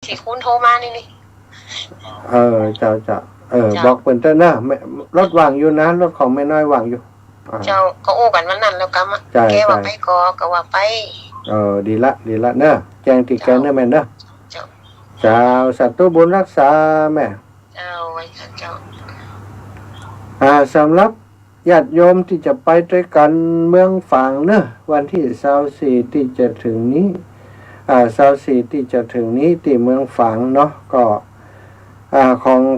ที่คุณโทรมานี่เจ้าบอกเปิ่นเต้นนะรถว่างอยู่นะรถของแม่น้อยว่างอยู่เจ้าก็โอ้กันวันนั้นแล้วก็แกว่าไปก็ว่าไปดีละเนอะแจ้งติแกเนอะแม่เนอะเจ้าสัตว์ตัวบุญรักษาแม่เจ้าไว้เจ้าสำหรับญาติโยมที่จะไปด้วยกันเมืองฝางเนอะวันที่24ที่จะถึงนี้24ที่จะถึงนี้ที่เมืองฝางเนาะก็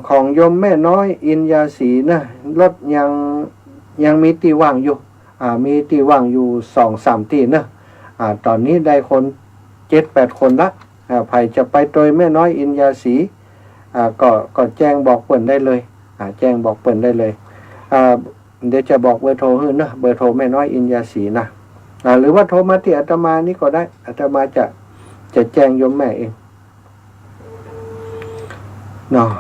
ของโยมแม่น้อยอินยาศรีนะรถยังมีที่ว่างอยู่มีที่ว่างอยู่ 2-3 ที่นะตอนนี้ได้คน 7-8 คนละใครจะไปโดยแม่น้อยอินยาศรีก็แจ้งบอกเปิ่นได้เลยแจ้งบอกเปิ่นได้เลยเดี๋ยวจะบอกเบอร์โทรให้นะเบอร์โทรแม่น้อยอินยาศรีนะหรือว่าโทรมาที่อาตมานี่ก็ได้อาตมาจะแจ้งโยมแม่เองเนาะ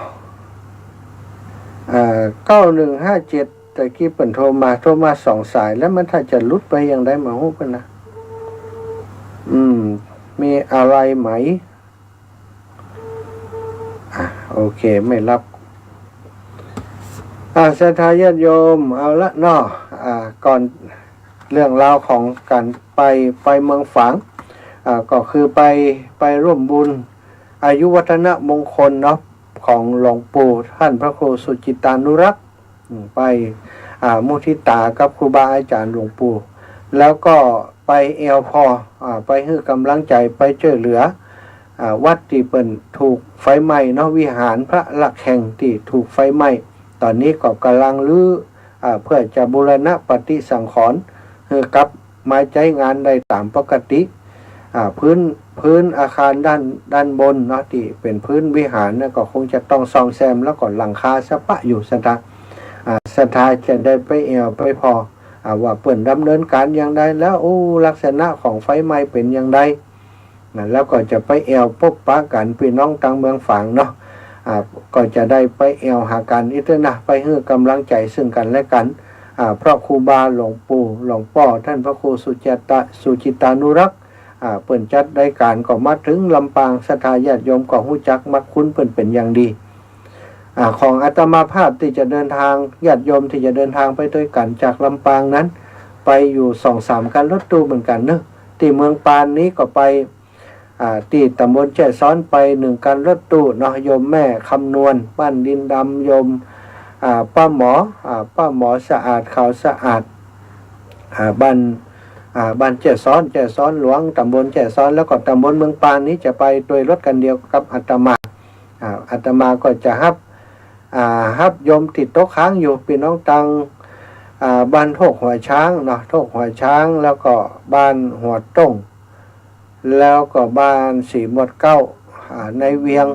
9157แต่กี้เปิ่นโทรมา2 สายแล้วมันถ้าจะลุดไปยังได้มาฮู้เพิ่นนะมีอะไรไหมโอเคไม่รับศรัทธาญาติโยมเอาละเนาะก่อนเรื่องราวของการไปเมืองฝางก็คือไปร่วมบุญอายุวัฒนมงคลเนาะของหลวงปู่ท่านพระครูสุจิตานุรักษ์ไปมุทิตากับครูบาอาจารย์หลวงปู่แล้วก็ไปไปให้กำลังใจไปช่วยเหลือวัดที่เปิ่นถูกไฟไหม้เนาะวิหารพระหลักแห่งที่ถูกไฟไหม้ตอนนี้ก็กำลังรื้อเพื่อจะบูรณะปฏิสังขรณ์ให้กลับมาใช้งานได้ตามปกติพื้นอาคารด้านบนเนาะที่เป็นพื้นวิหารนะก็คงจะต้องซ่อมแซมแล้วก็หลังคาสะปะอยู่ศรัทธาจะได้ไปพอว่าเปิ่นดำเนินการอย่างใดแล้วลักษณะของไฟไหม้เป็นอย่างใดแล้วก็จะไปพบปะกันพี่น้องต่างเมืองฝางเนาะก็จะได้ไปหากันอีกนะไปให้กำลังใจซึ่งกันและกันเพราะครูบาหลวงปู่หลวงพ่อท่านพระครูสุจิตานุรักษ์เปิ่นจัดได้การก็มาถึงลำปางศรัทธาญาติโยมก็ฮู้จักมักคุ้นเปิ่นเป็นอย่างดีของอาตมาภาพที่จะเดินทางญาติโยมที่จะเดินทางไปด้วยกันจากลำปางนั้นไปอยู่ 2-3 คันรถตู้เหมือนกันเนอะที่เมืองปานนี้ก็ไปที่ตำบลแจ้ซ้อนไป1 คันรถตู้เนาะโยมแม่คำนวณบ้านดินดำโยมป้าหมอสะอาดเขาสะอาดบ้านแจ้ซ้อนหลวงตำบลแจ้ซ้อนแล้วก็ตำบลเมืองปานนี้จะไปโดยรถกันเดียวกับอาตมาก็จะฮับโยมติดโต๊ะค้างอยู่พี่น้องตังบ้านโทกหัวช้างเนาะโทกหัวช้างแล้วก็บ้านหัวต้งแล้วก็บ้านสีหมวดเก้าในเวียง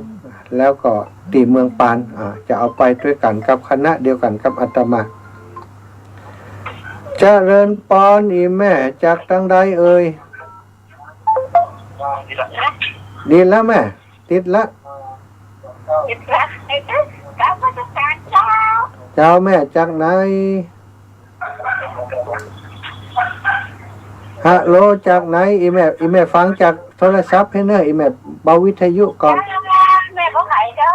แล้วก็ตีเมืองปานจะเอาไปด้วยกันกับคณะเดียวกันกับอาตมาเจริญปอนอีแม่จากทางใดเอ่ยดีแล้วแม่ติดละเจ้าแม่จากไหนฮัลโหลจากไหนอีแม่ฟังจากโทรศัพท์ให้เนอะอีแม่เบาวิทยุก่อนแม่เขาขายได้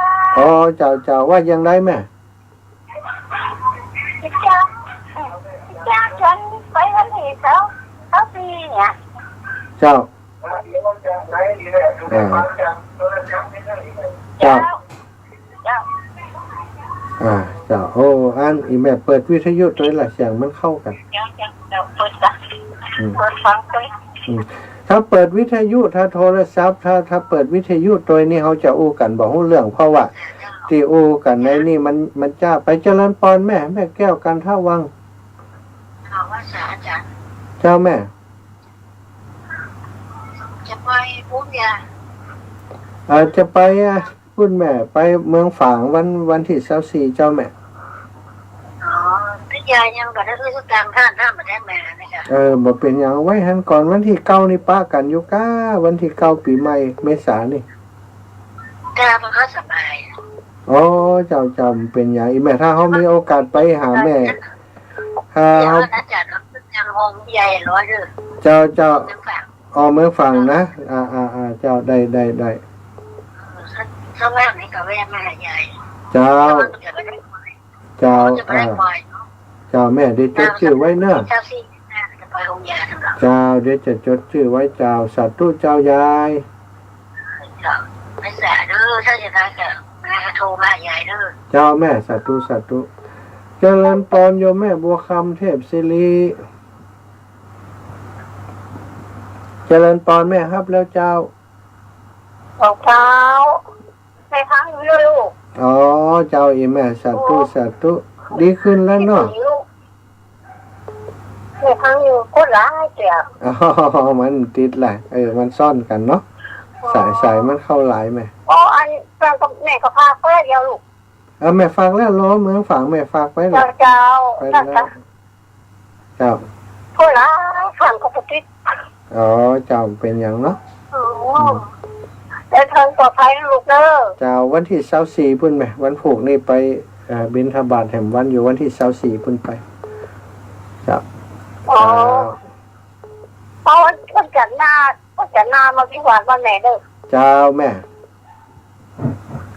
เจ้าว่ายังไงแม่จ้าจนไปวันที่เขาปีเนี่ยเจ้าอันอีแม่เปิดวิทยุตัวละเสียงมันเข้ากันเปิดฟังด้วยถ้าเปิดวิทยุถ้าโทรศัพท์ถ้าเปิดวิทยุตัวนี้เขาจะอู้กันบอกเรื่องเพราะว่าที่อู้กันในนี่มันจ้าไปเจริญปอนแม่แก้วกันท่าวังว่าอาจารย์เจ้าแม่จะไปพูดยาจะไปพูดแม่ไปเมืองฝางวันที่24เจ้าแม่พี่ยายยังก็ได้รู้สึกกลางท่านมาได้แม่นะคะบ่เป็นอย่างไว้หันก่อนวันที่9นี่ป้ากันอยู่ก้าวันที่9ปีใหม่เมษายนนี่แต่มันก็สบายเจ้าจำเป็นอย่างอีแม่ถ้าเขามีโอกาสไปหาแม่เขาจัดยังห้องใหญ่ร้อยเลยเจ้าเมืองฝั่งนะเจ้าได้ส ถ้าแม่นี่ก็แม่แม่ใหญ่ เจ้า มันจะไม่ได้ปล่อย เจ้า จะไม่ได้ปล่อยเนาะ เจ้าแม่ได้จดชื่อไว้เนอะ เจ้าซี่แม่จะไปโรงยาสำหรับ เจ้าเดี๋ยวจะจดชื่อไว้เจ้าสาธุเจ้ายาย เจ้าไม่แสบเด้อถ้าจะได้ก็แม่โทรมาใหญ่เด้อ เจ้าแม่สาธุสาธุเจริญพรโยมแม่บัวคำเทพศิริเจริญพรแม่ครับแล้วเจ้า บอกเช้าในครั้งนี้ลูก อ๋อเจ้าอีแม่สาธุสาธุดีขึ้นแล้วเนาะ ในครั้งนี้โคตรร้ายเจ็บ อ๋อมันติดแหละมันซ่อนกันเนาะสายมันเข้าหลายไหม อ๋ออันแฟนกับแม่ก็พาเพื่อเดียวลูก แม่ฝากแล้วล้อเมืองฝากแม่ฝากไว้เล เจ้าย เจ้า ไปแล้วเจ้า โคตรร้ายฟังกับติด อ๋อเจ้าเป็นอย่างเนาะ เดินทางปลอดภัยลูกเด้อ เจ้าวันที่24พุ่นไหมวันผูกนี่ไปบิณฑบาตแห่งวันอยู่วันที่24พุ่นไปเจ้า อ๋อเพราะวันจันทร์หน้ามาที่วันแม่เด้อ เจ้าแม่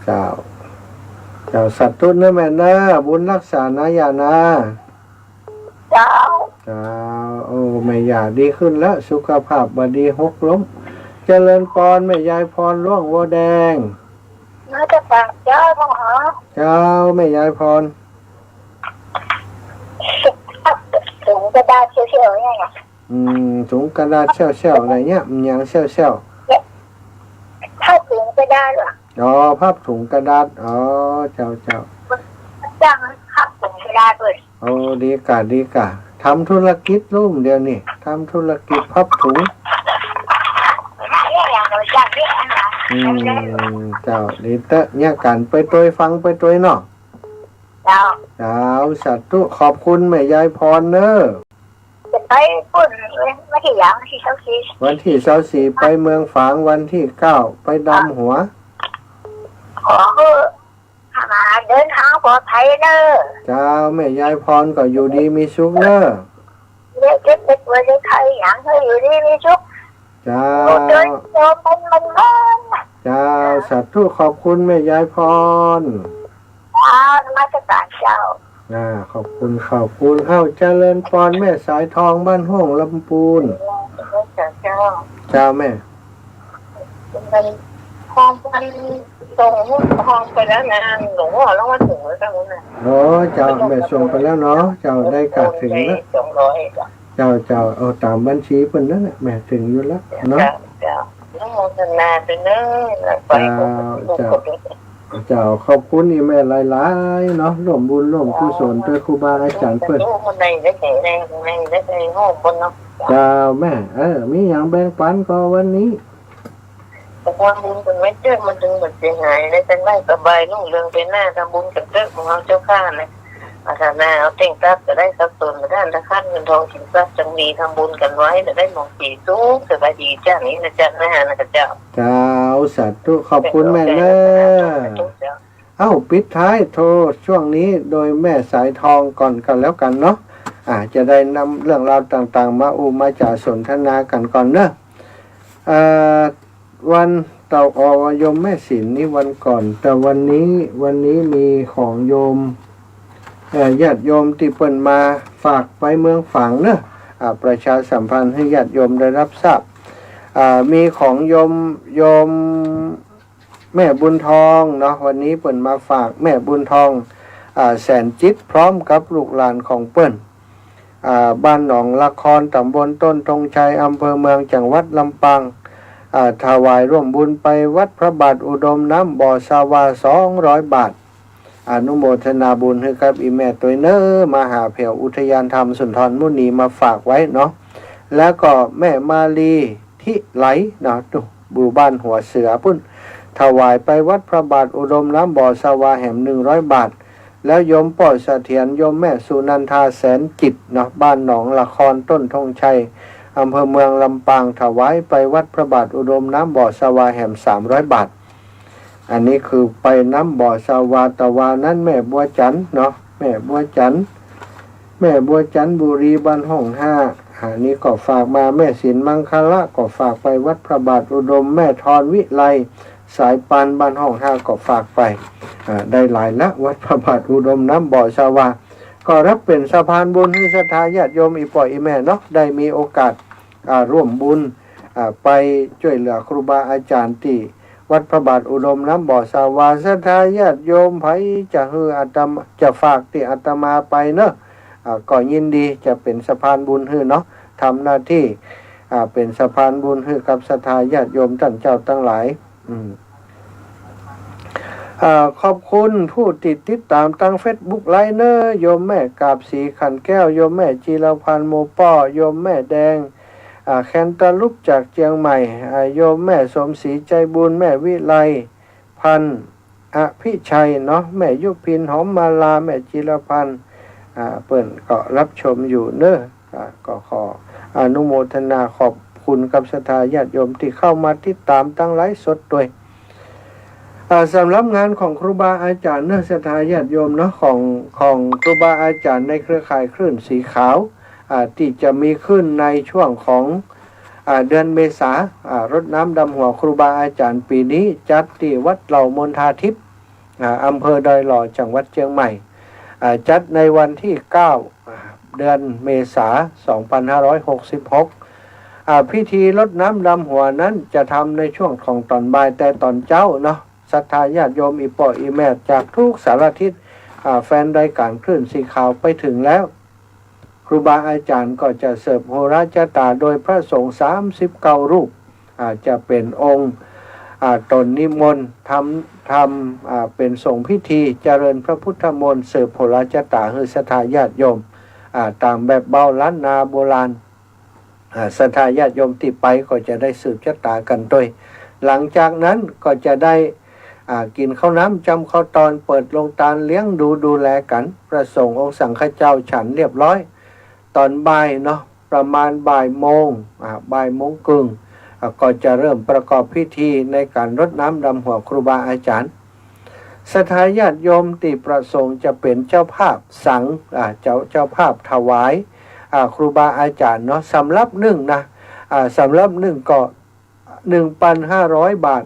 เจ้าสัตว์ทุนนะแม่นะบุญรักษานะอย่านะ เจ้า เจ้าโอ้แม่อย่าดีขึ้นแล้วสุขภาพบดีหกล้มเจริญพรแม่ยายพรร่วงวัวแดง น่าจะฝากเจ้าต้องหา เจ้าแม่ยายพร ถึงจะได้เชี่ยวๆไง ถุงกระดาษเชี่ยวๆอะไรเงี้ยมันยังเชี่ยว ถ้าถึงจะได้หรอ ๆอ๋อภาพถุงกระดาษอ๋อเจ้า จ้างขับถึงจะได้ด้วย โอ้ดีกะทำธุรกิจร่วมเดียวนี่ทำธุรกิจพับถุง อย่างเราจ้างเยอะนะ เจ้าดีเตะเนี่ยกันไปตัวฟังไปตัวเนาะ เจ้า เจ้าสัตว์ทุขอบคุณแม่ยายพรเนอะ จะไปพูดไม่ที่อย่างที่เขาคิด วันที่24ไปเมืองฝางวันที่9ไปดำหัว ขอมาเดินทางปลอดภัยเนอะ เจ้าแม่ยายพรก็อยู่ดีมีสุขเนอะ เด็กเด็กวัยเด็กไทยอย่างเธออยู่ดีมีชุก เจ้า เดินโยมมัน เจ้าสัตว์ทุขอบคุณแม่ยายพร มาจะตานเจ้า ขอบคุณเอ้าเจริญพรแม่สายทองบ้านห้องลำปูน เจ้า เจ้าแม่ เป็นทองไปส่งทองไปแล้วนะหลวงพ่อแล้วมาถึงแล้วกันนะ โอ้เจ้าแม่ส่งไปแล้วเนาะเจ้าได้กลับถึงแล้ว 200 เจ้าเอาตามบัญชีเพิ่นนั่นแหละแม่ถึงอยู่แล้วเนาะ เจ้าแล้วมองกันนาไปเนอะไปเจ้าขอบคุณอีแม่หลายๆเนาะร่วมบุญร่วมกุศลด้วยครูบาอาจารย์เพิ่น คนใดได้ได้ห้องคนเนาะ เจ้าแม่มีหยังแบ่งปันก็วันนี้ แต่ความบุญเป็นไม่เจอมันถึงหมดเสียหายได้เป็นไม่สบายนุ่งเรืองเป็นหน้าทำบุญกันเจอของเราเจ้าข้าเลยอาสานาเอาเต่งทรัพย์จะได้ทรัพย์ส่วนมาด้านตะขั้นเงินทองสินทรัพย์จังดีทำบุญกันไว้จะได้มองสีสูงสบายดีจ้านี้นะจ๊ะนะฮะนะเจ้า เจ้าสาธุขอบคุณแม่เนอะเอ้าปิดท้ายโทรช่วงนี้โดยแม่สายทองก่อนกันแล้วกันเนาะจะได้นำเรื่องราวต่างๆมาจ่าสนทนากันก่อนเนอะวันเต่าอวยมแม่ศิลนี่วันก่อนแต่วันนี้มีของโยมญาติโยมที่เปิ่นมาฝากไปเมืองฝางเนอะประชาสัมพันธ์ให้ญาติโยมได้รับทราบมีของโยมแม่บุญทองเนาะวันนี้เปิ่นมาฝากแม่บุญทองแสนจิตพร้อมกับลูกหลานของเปิ่นบ้านหนองละครตำบลต้นธงชัยอำเภอเมืองจังหวัดลำปางถวายร่วมบุญไปวัดพระบาทอุดมน้ำบ่อสาวา200 บาทอนุโมทนาบุญให้กับอีแม่ตัวเนอมหาเพียวอุทยานธรรมสุนทรมุนีมาฝากไว้เนาะแล้วก็แม่มาลีที่ไหลเนาะบูบ้านหัวเสือพุ่นถวายไปวัดพระบาทอุดมน้ำบ่อสาวาแห่ม100 บาทแล้วโยมป่อเสถียรโยมแม่สุนันทาแสนจิตเนาะบ้านหนองละครต้นธงชัยอำเภอเมืองลำปางถวายไปวัดพระบาทอุดมน้ำบ่อสาวาแห่ม300 บาทอันนี้คือไปน้ำบ่อสาวาตะวานั้นแม่บัวจันเนาะแม่บัวจันบุรีบ้านห้อง5อันนี้ก็ฝากมาแม่ศิลมังคละก็ฝากไปวัดพระบาทอุดมแม่ทรวิไล สายปานบ้านห้องท่าก็ฝากไปได้หลายละวัดพระบาทอุดมน้ำบ่อชาวาก็รับเป็นสะพานบุญให้ศรัทธาญาติโยมอีป่อยอีแม่เนาะได้มีโอกาสร่วมบุญไปช่วยเหลือครูบาอาจารย์ที่วัดพระบาทอุดมน้ำบ่อสาวาศรัทธาญาติโยมไผจะฮืออาตมาจะฝากที่อาตมาไปเนอะก็ยินดีจะเป็นสะพานบุญฮือเนาะทำหน้าที่เป็นสะพานบุญฮือกับศรัทธาญาติโยมท่านเจ้าทั้งหลายขอบคุณผู้ติดตามตั้ง Facebook ไลน์เนอร์โยมแม่กาบสีขันแก้วโยมแม่จีรพันธ์โมป้อโยมแม่แดงแคนตาลุกจากเจียงใหม่โยมแม่สมศรีใจบุญแม่วิไลพันธ์พิชัยเนาะแม่ยุพินหอมมาลาแม่จีรพันธ์เปิ่นก็รับชมอยู่เนอะก็ขออนุโมทนาขอบคุณกับศรัทธาญาติโยมที่เข้ามาติดตามตั้งไลฟ์สดด้วยสำหรับงานของครูบาอาจารย์เนื้อศรัทธาญาติโยมเนาะของครูบาอาจารย์ในเครือข่ายคลื่นสีขาวที่จะมีขึ้นในช่วงของเดือนเมษารดน้ำดำหัวครูบาอาจารย์ปีนี้จัดที่วัดเหล่ามนทาทิพย์อำเภอดอยหล่อจังหวัดเชียงใหม่จัดในวันที่ 9 เดือนเมษายน 2566พิธีรดน้ำดำหัวนั้นจะทำในช่วงของตอนบ่ายแต่ตอนเช้าเนาะศรัทธาญาติโยมอีป่ออีแม่จากทุกสารทิศแฟนรายการคลื่นสีขาวไปถึงแล้วครูบาอาจารย์ก็จะเสิร์ฟโหราจตาโดยพระสงฆ์39 รูปจะเป็นองค์ตนนิมนต์ทำเป็นส่งพิธีเจริญพระพุทธมนต์เสิร์ฟโหราจตาให้ศรัทธาญาติโยมตามแบบเบาล้านนาโบราณศรัทธาญาติโยมที่ไปก็จะได้สืบชะตากันด้วยหลังจากนั้นก็จะได้กินข้าวน้ำจำข้าวตอนเปิดโรงทานเลี้ยงดูแลกันประสงค์องค์สังฆเจ้าฉันเรียบร้อยตอนบ่ายเนาะประมาณบ่ายโมงครึ่งก็จะเริ่มประกอบพิธีในการรดน้ำดำหัวครูบาอาจารย์ศรัทธาญาติโยมที่ประสงค์จะเป็นเจ้าภาพสังเจ้าภาพถวายครูบาอาจารย์เนาะสำรับหนึ่งนะสำรับหนึ่งก็ 1,500 บาท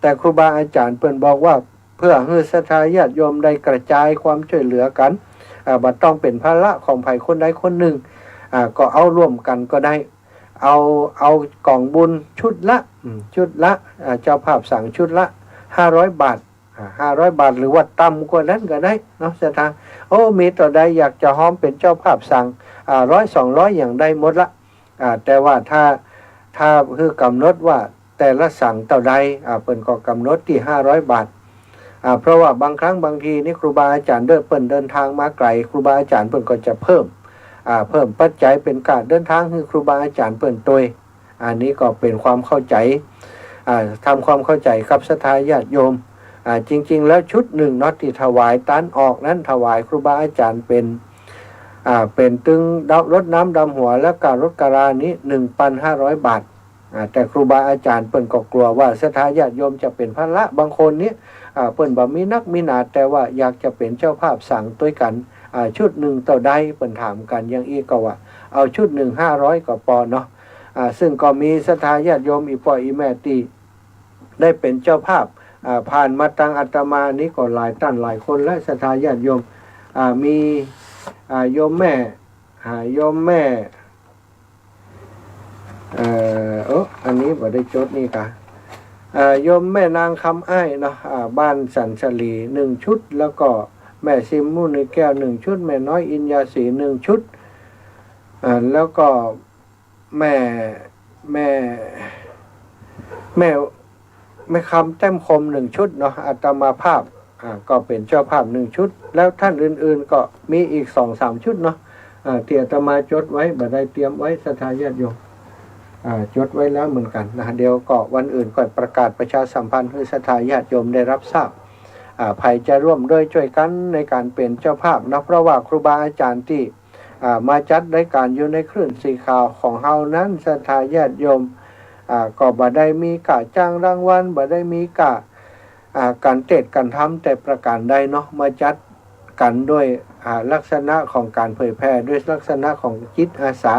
แต่ครูบาอาจารย์เพิ่นบอกว่าเพื่อให้ศรัทธาญาติโยมได้กระจายความช่วยเหลือกันบัดต้องเป็นภาระของไผคนใดคนหนึ่งก็เอาร่วมกันก็ได้เอากล่องบุญชุดละเจ้าภาพสั่งชุดละ500 บาท500 บาทหรือว่าต่ำกว่านั้นก็ได้เนาะศรัทธามีต่อใดอยากจะห้อมเป็นเจ้าภาพสั่ง100-200อย่างได้หมดละแต่ว่าถ้าคือกำหนดว่าแต่ละสั่งเท่าใดเปิ้นก็กำหนดที่500 บาทเพราะว่าบางครั้งบางทีนี่ครูบาอาจารย์เดินทางมาไกลครูบาอาจารย์เปิ้นก็จะเพิ่มปัจจัยเป็นการเดินทางให้ครูบาอาจารย์เปิ้นตัวอันนี้ก็เป็นความเข้าใจทำความเข้าใจกับศรัทธาญาติโยมจริงๆแล้วชุดหนึ่งเนาะที่ถวายตันออกนั้นถวายครูบาอาจารย์เป็นตึงรดน้ำดำหัวและการรดกรานี้ 1,500 บาทแต่ครูบาอาจารย์เปิ้นก็กลัวว่าศรัทธาญาติโยมจะเป็นภาระบางคนนี้เปิ้นบ่มีนักมีหนาแต่ว่าอยากจะเป็นเจ้าภาพสั่งด้วยกันชุดหนึ่งต่อใดเปิ้นถามกันอย่างอีกก็ว่าเอาชุดหนึ่ง500ก็พอเนาะซึ่งก็มีศรัทธาญาติโยมอีป่ออีแม่ตีได้เป็นเจ้าภาพผ่านมาตังอาตมานี้ก็หลายท่านหลายคนและศรัทธาญาติโยมมีโยมแม่อันนี้บ่ได้จดนี่ค่ะโยมแม่นางคำอ้ายเนาะบ้านสันสลี1 ชุดแล้วก็แม่ซิมมุนแก้ว1 ชุดแม่น้อยอินยาศรี1 ชุดแล้วก็แม่คำแต้มคม1 ชุดเนาะอาตมาภาพก็เป็นเจ้าภาพ1 ชุดแล้วท่านอื่นๆก็มีอีก 2-3 ชุดเนาะที่อาตมาจดไว้บ่ได้เตรียมไว้ศรัทธาญาติโยมจดไว้แล้วเหมือนกันนะเดี๋ยวก็วันอื่นก็ประกาศประชาสัมพันธ์ให้ศรัทธาญาติโยมได้รับทราบภัยจะร่วมด้วยช่วยกันในการเป็นเจ้าภาพนะเพราะว่าครูบาอาจารย์ที่มาจัดรายการอยู่ในคลื่นสีขาวของเฮานั้นศรัทธาญาติโยมก็บ่ได้มีกะจ้างรางวัลบ่ได้มีกะการเทศน์การทำแต่ประการใดเนาะมาจัดกันด้วยลักษณะของการเผยแพร่ด้วยลักษณะของจิตอาสา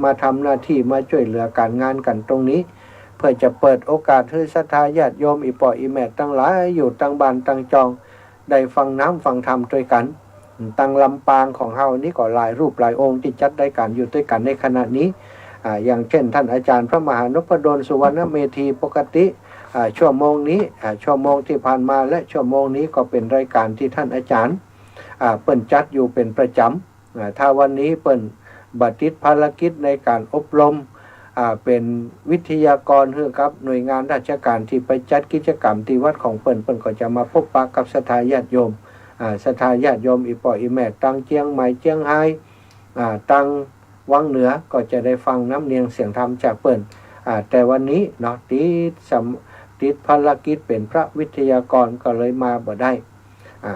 มาทำหน้าที่มาช่วยเหลือการงานกันตรงนี้ พื่อจะเปิดโอกาสให้ศรัทธาญาติโยมอีปออีแม่ตั้งหลายอยู่ตั้งบ้านตั้งจองได้ฟังน้ำฟังธรรมด้วยกันตั้งลำปางของเฮานี่ก็หลายรูปหลายองค์ที่จัดได้การอยู่ด้วยกันในขณะนี้อย่างเช่นท่านอาจารย์พระมหานพดลสุวรรณเมธีปกติชั่วโมงนี้ชั่วโมงที่ผ่านมาและชั่วโมงนี้ก็เป็นรายการที่ท่านอาจารย์เปิ่นจัดอยู่เป็นประจำถ้าวันนี้เปิ่นบัดติดภารกิจในการอบรมเป็นวิทยากรให้กับหน่วยงานราชการที่ไปจัดกิจกรรมที่วัดของเปิ่นก็จะมาพบปะกับศรัทธาญาติโยมศรัทธาญาติโยมอีปออีแม่ตั้งเจียงใหม่เจียงไฮ้ตั้งวังเหนือก็จะได้ฟังน้ำเนียงเสียงธรรมจากเปิ่นแต่วันนี้เนาะติดภารกิจเป็นพระวิทยากรก็เลยมาบ่ได้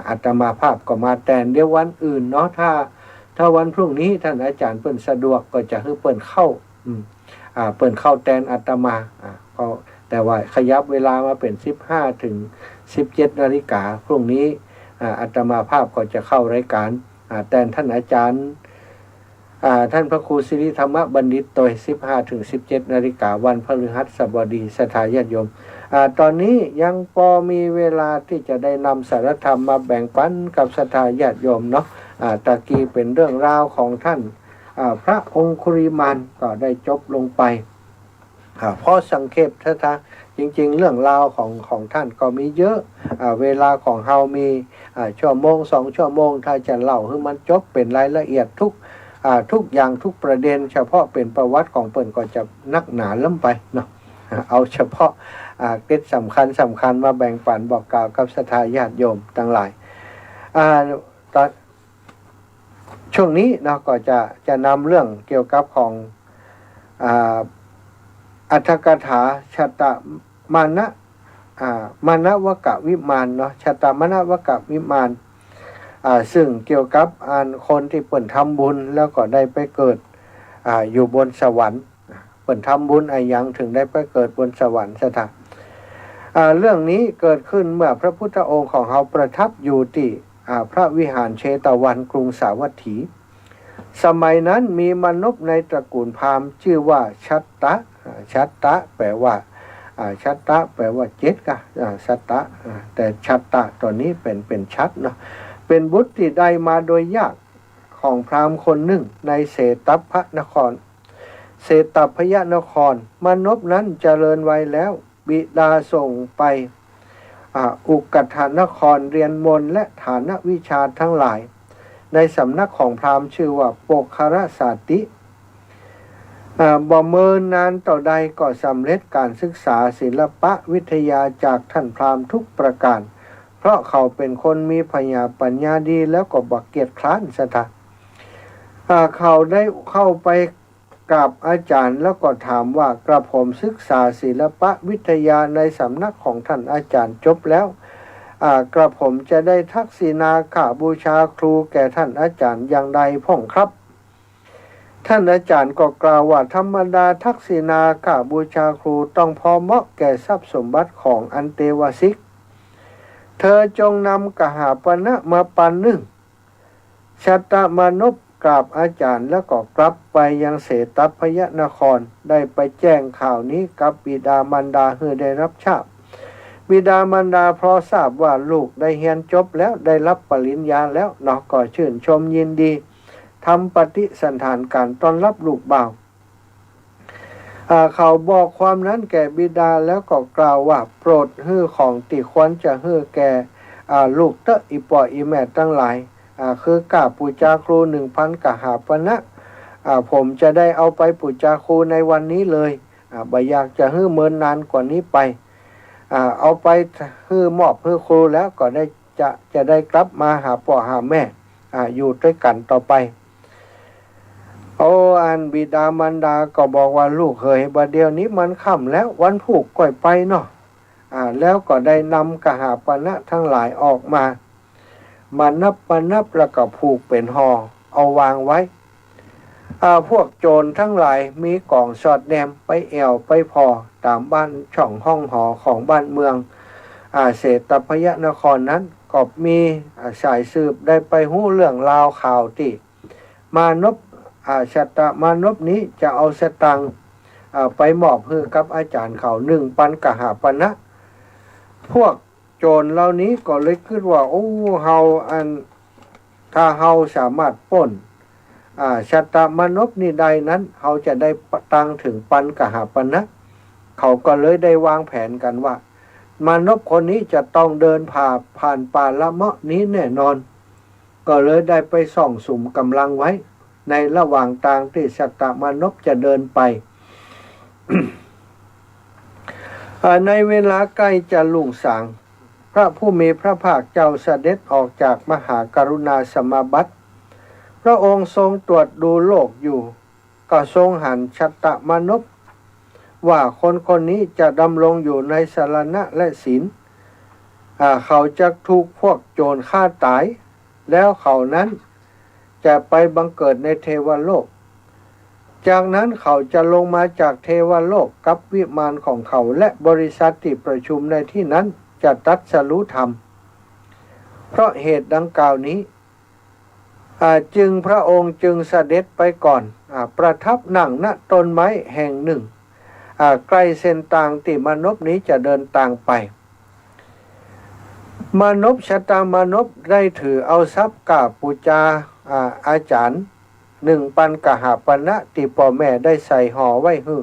อาตมาภาพก็มาแต่เดี๋ยววันอื่นเนาะถ้าวันพรุ่งนี้ท่านอาจารย์เปิ่นสะดวกก็จะให้เปิ่นเข้าเปิ่นเข้าแทนอาตมาก็แต่ว่าขยับเวลามาเป็น15 ถึง 17 นาฬิกาพรุ่งนี้อาตมาภาพก็จะเข้ารายการแต่ท่านอาจารย์ท่านพระครูสิริธรรมบัณฑิตโดย15 ถึง 17 นาฬิกาวันพฤหัสบดีศรัทธาญาติโยมตอนนี้ยังพอมีเวลาที่จะได้นำสารธรรมมาแบ่งปันกับศรัทธาญาติโยมเนาะตะกี้เป็นเรื่องราวของท่านพระองคุริมานก็ได้จบลงไปเพราะสังเขปท่าจริงๆเรื่องราวของท่านก็มีเยอะเวลาของเฮามีชั่วโมง2 ชั่วโมงถ้าจะเล่าให้มันจบเป็นรายละเอียดทุกอย่างทุกประเด็นเฉพาะเป็นประวัติของเปิ้นก็จะนักหนาล้ำไปเนาะเอาเฉพาะเกร็ดสำคัญมาแบ่งปันบอกกล่าวกับศรัทธาญาติโยมทั้งหลายตอนช่วงนี้เนาะก็จะนำเรื่องเกี่ยวกับของอัตถกถาชตมานะมานวกวิมานเนาะชตมานวกวิมานซึ่งเกี่ยวกับคนที่เปิ่นทำบุญแล้วก็ได้ไปเกิดอยู่บนสวรรค์เปิ่นทำบุญยังถึงได้ไปเกิดบนสวรรค์ซะท่าเรื่องนี้เกิดขึ้นเมื่อพระพุทธองค์ของเราประทับอยู่ที่พระวิหารเชตวันกรุงสาวัตถีสมัยนั้นมีมนุษย์ในตระกูลพราหมณ์ชื่อว่าชัตตะแปลว่าชัตตะแปลว่าเจ็ดก็ชัตตะแต่ชัตตะตัวนี้เป็นชัดเนาะเป็นบุตรที่ได้มาโดยยากของพราหมณ์คนหนึ่งในเศตพนครเศตพยนครมนุษย์นั้นเจริญวัยแล้วบิดาส่งไปอุกฐานครเรียนมนต์และฐานวิชาทั้งหลายในสำนักของพราหมณ์ชื่อว่าโปคารสาติบ่เมินนานต่อใดก็สำเร็จการศึกษาศิลปะวิทยาจากท่านพราหมณ์ทุกประการเพราะเขาเป็นคนมีปัญญาดีแล้วก็บักเกียรติคร้านศรัทธาเขาได้เข้าไปกับอาจารย์แล้วก็ถามว่ากระผมศึกษาศิลปะวิทยาในสำนักของท่านอาจารย์จบแล้วกระผมจะได้ทักษิณาค่าบูชาครูแก่ท่านอาจารย์อย่างใดพ่องครับท่านอาจารย์ก็กล่าวว่าธรรมดาทักษิณาค่าบูชาครูต้องพอเหมาะแก่ทรัพย์สมบัติของอันเตวสิกเธอจงนำกหาปณะมาปันหนึ่งชัตตมานพกราบอาจารย์แล้วก็กลับไปยังเศตพยนครได้ไปแจ้งข่าวนี้กับบิดามารดาให้ได้รับทราบบิดามารดาพอทราบว่าลูกได้เรียนจบแล้วได้รับปริญญาแล้วเนาะก็ชื่นชมยินดีทำปฏิสันถานการต้อนรับลูกบ่าวเขาบอกความนั้นแก่บิดาแล้วก็กล่าวว่าโปรดฮื้อของติควรจะฮื้อแก่ลูกเตอะอีปออีแม่ทั้งหลายคือกราบปูจาครู 1,000 กหาปณะผมจะได้เอาไปปูจาครูในวันนี้เลยบ่อยากจะฮื้อเมินนานกว่านี้ไปเอาไปฮื้อมอบฮื้อครูแล้วก็ได้จะได้กลับมาหาพ่อหาแม่อยู่ด้วยกันต่อไปอันบิดามารดาก็บอกว่าลูกเคยบัดเดียวนี้มันค่ำแล้ววันผูกก่อยไปเนาะแล้วก็ได้นำกหาปณะทั้งหลายออกมานับแล้วก็ผูกเป็นห่อเอาวางไว้พวกโจรทั้งหลายมีกล่องสอดแนมไปแอวไปพอตามบ้านช่องห้องหอของบ้านเมืองเศตพยนครนั้นก็มีสายสืบได้ไปหู้เรื่องราวข่าวที่มานพชัตตมานพนี้จะเอาสตังค์ ไปมอบให้กับอาจารย์เขา1 ปันกหาปณะพวกโจรเหล่านี้ก็เลยคิดว่าโอ้เฮาถ้าเฮาสามารถปล้นชะตามนพนี่ใดนั้นเฮาจะได้ตังถึงปันกหาปณะเขาก็เลยได้วางแผนกันว่ามานพคนนี้จะต้องเดินผ่านป่าละเมาะนี้แน่นอนก็เลยได้ไปส่องสุมกำลังไว้ในระหว่างทางที่ชะตามนพจะเดินไป ในเวลาใกล้จะลุ่งสางพระผู้มีพระภาคเจ้าเสด็จออกจากมหากรุณาสมาบัติพระองค์ทรงตรวจดูโลกอยู่ก็ทรงหันชะตามนพว่าคนนี้จะดำรงอยู่ในสรณะและศีลเขาจะถูกพวกโจรฆ่าตายแล้วเขานั้นจะไปบังเกิดในเทวโลกจากนั้นเขาจะลงมาจากเทวโลกกับวิมานของเขาและบริษัทที่ประชุมในที่นั้นจะตรัสรู้ธรรมเพราะเหตุดังกล่าวนี้จึงพระองค์จึงเสด็จไปก่อนประทับนั่งณต้นไม้แห่งหนึ่งใกล้เส้นทางที่มนุษย์นี้จะเดินทางไปมนุษย์ชะตามนุษย์ได้ถือเอาทรัพย์กาปูจาอาจารย์1 ปันกหาปณะที่พ่อแม่ได้ใส่ห่อไว้ให้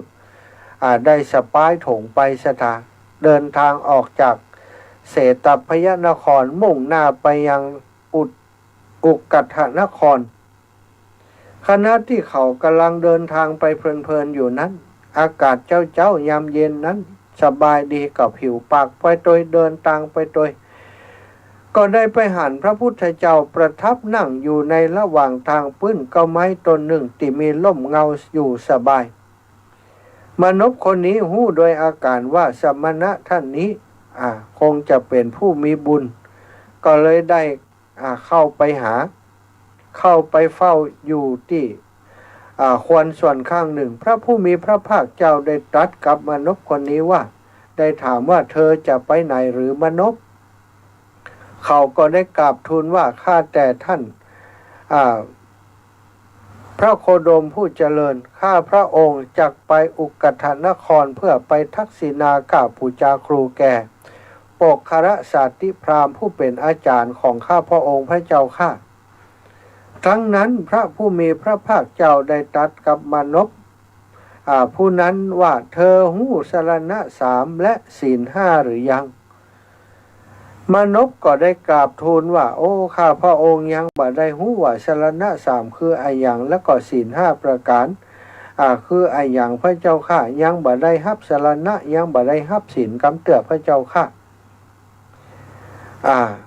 ได้สปายถงไปสถาเดินทางออกจากเสตพยนครมุ่งหน้าไปยังอุกัฏฐนครขณะที่เขากำลังเดินทางไปเพลินๆอยู่นั้นอากาศเจ้ายามเย็นนั้นสบายดีกับผิวปากไปโดยเดินทางไปโดยก็ได้ไปหันพระพุทธเจ้าประทับนั่งอยู่ในระหว่างทางปื้นเก้าไม้ต้นหนึ่งที่มีร่มเงาอยู่สบายมนุษย์คนนี้หู้โดยอาการว่าสมณะท่านนี้คงจะเป็นผู้มีบุญก็เลยได้เข้าไปเฝ้าอยู่ที่ควรส่วนข้างหนึ่งพระผู้มีพระภาคเจ้าได้ตรัสกับมนุษย์คนนี้ว่าได้ถามว่าเธอจะไปไหนหรือมนุษย์เขาก็ได้กราบทูลว่าข้าแต่ท่านพระโคดมผู้เจริญข้าพระองค์จักไปอุกัฏฐนครเพื่อไปทักษิณากราบบูชาครูแก่โปกครสาติพราหมณ์ผู้เป็นอาจารย์ของข้าพระองค์พระเจ้าข้าทั้งนั้นพระผู้มีพระภาคเจ้าได้ตรัสกับมนุษย์ผู้นั้นว่าเธอหู้สรณะ3และศีล5หรือยังมนุษย์ก็ได้กราบทูลว่าโอ้ข้าพระองค์ยังบ่ได้หู้ว่าสรณะ3คืออะไรอย่างและก็ศีล5ประการคืออะไรอย่างพระเจ้าข้ายังบ่ได้รับสรณะยังบ่ได้รับศีลกำเตือพระเจ้าข้า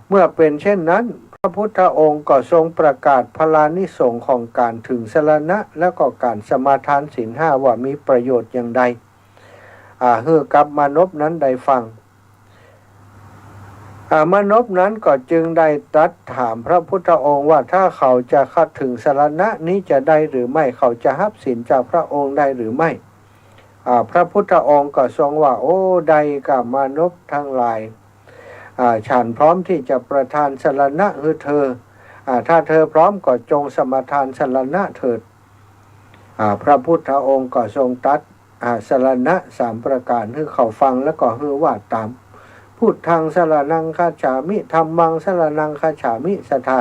เมื่อเป็นเช่นนั้นพระพุทธองค์ก็ทรงประกาศพลานิสงส์ของการถึงสรณะและก็การสมาทานศีล5ว่ามีประโยชน์อย่างใดให้กับมนุษย์นั้นได้ฟังมนุษย์นั้นก็จึงได้ตรัสถามพระพุทธองค์ว่าถ้าเขาจะเข้าถึงสรณะนี้จะได้หรือไม่เขาจะรับศีลจากพระองค์ได้หรือไม่พระพุทธองค์ก็ทรงว่าโอ้ใดกับมนุษย์ทั้งหลายฉันพร้อมที่จะประทานสรณะให้เธอถ้าเธอพร้อมก็จงสมาทานสรณะเถิดพระพุทธองค์ก็ทรงตรัสสรณะ3ประการให้เขาฟังแล้วก็ให้ว่าตามพุทธังสรณังคัจฉามิธัมมังสรณังคัจฉามิสทา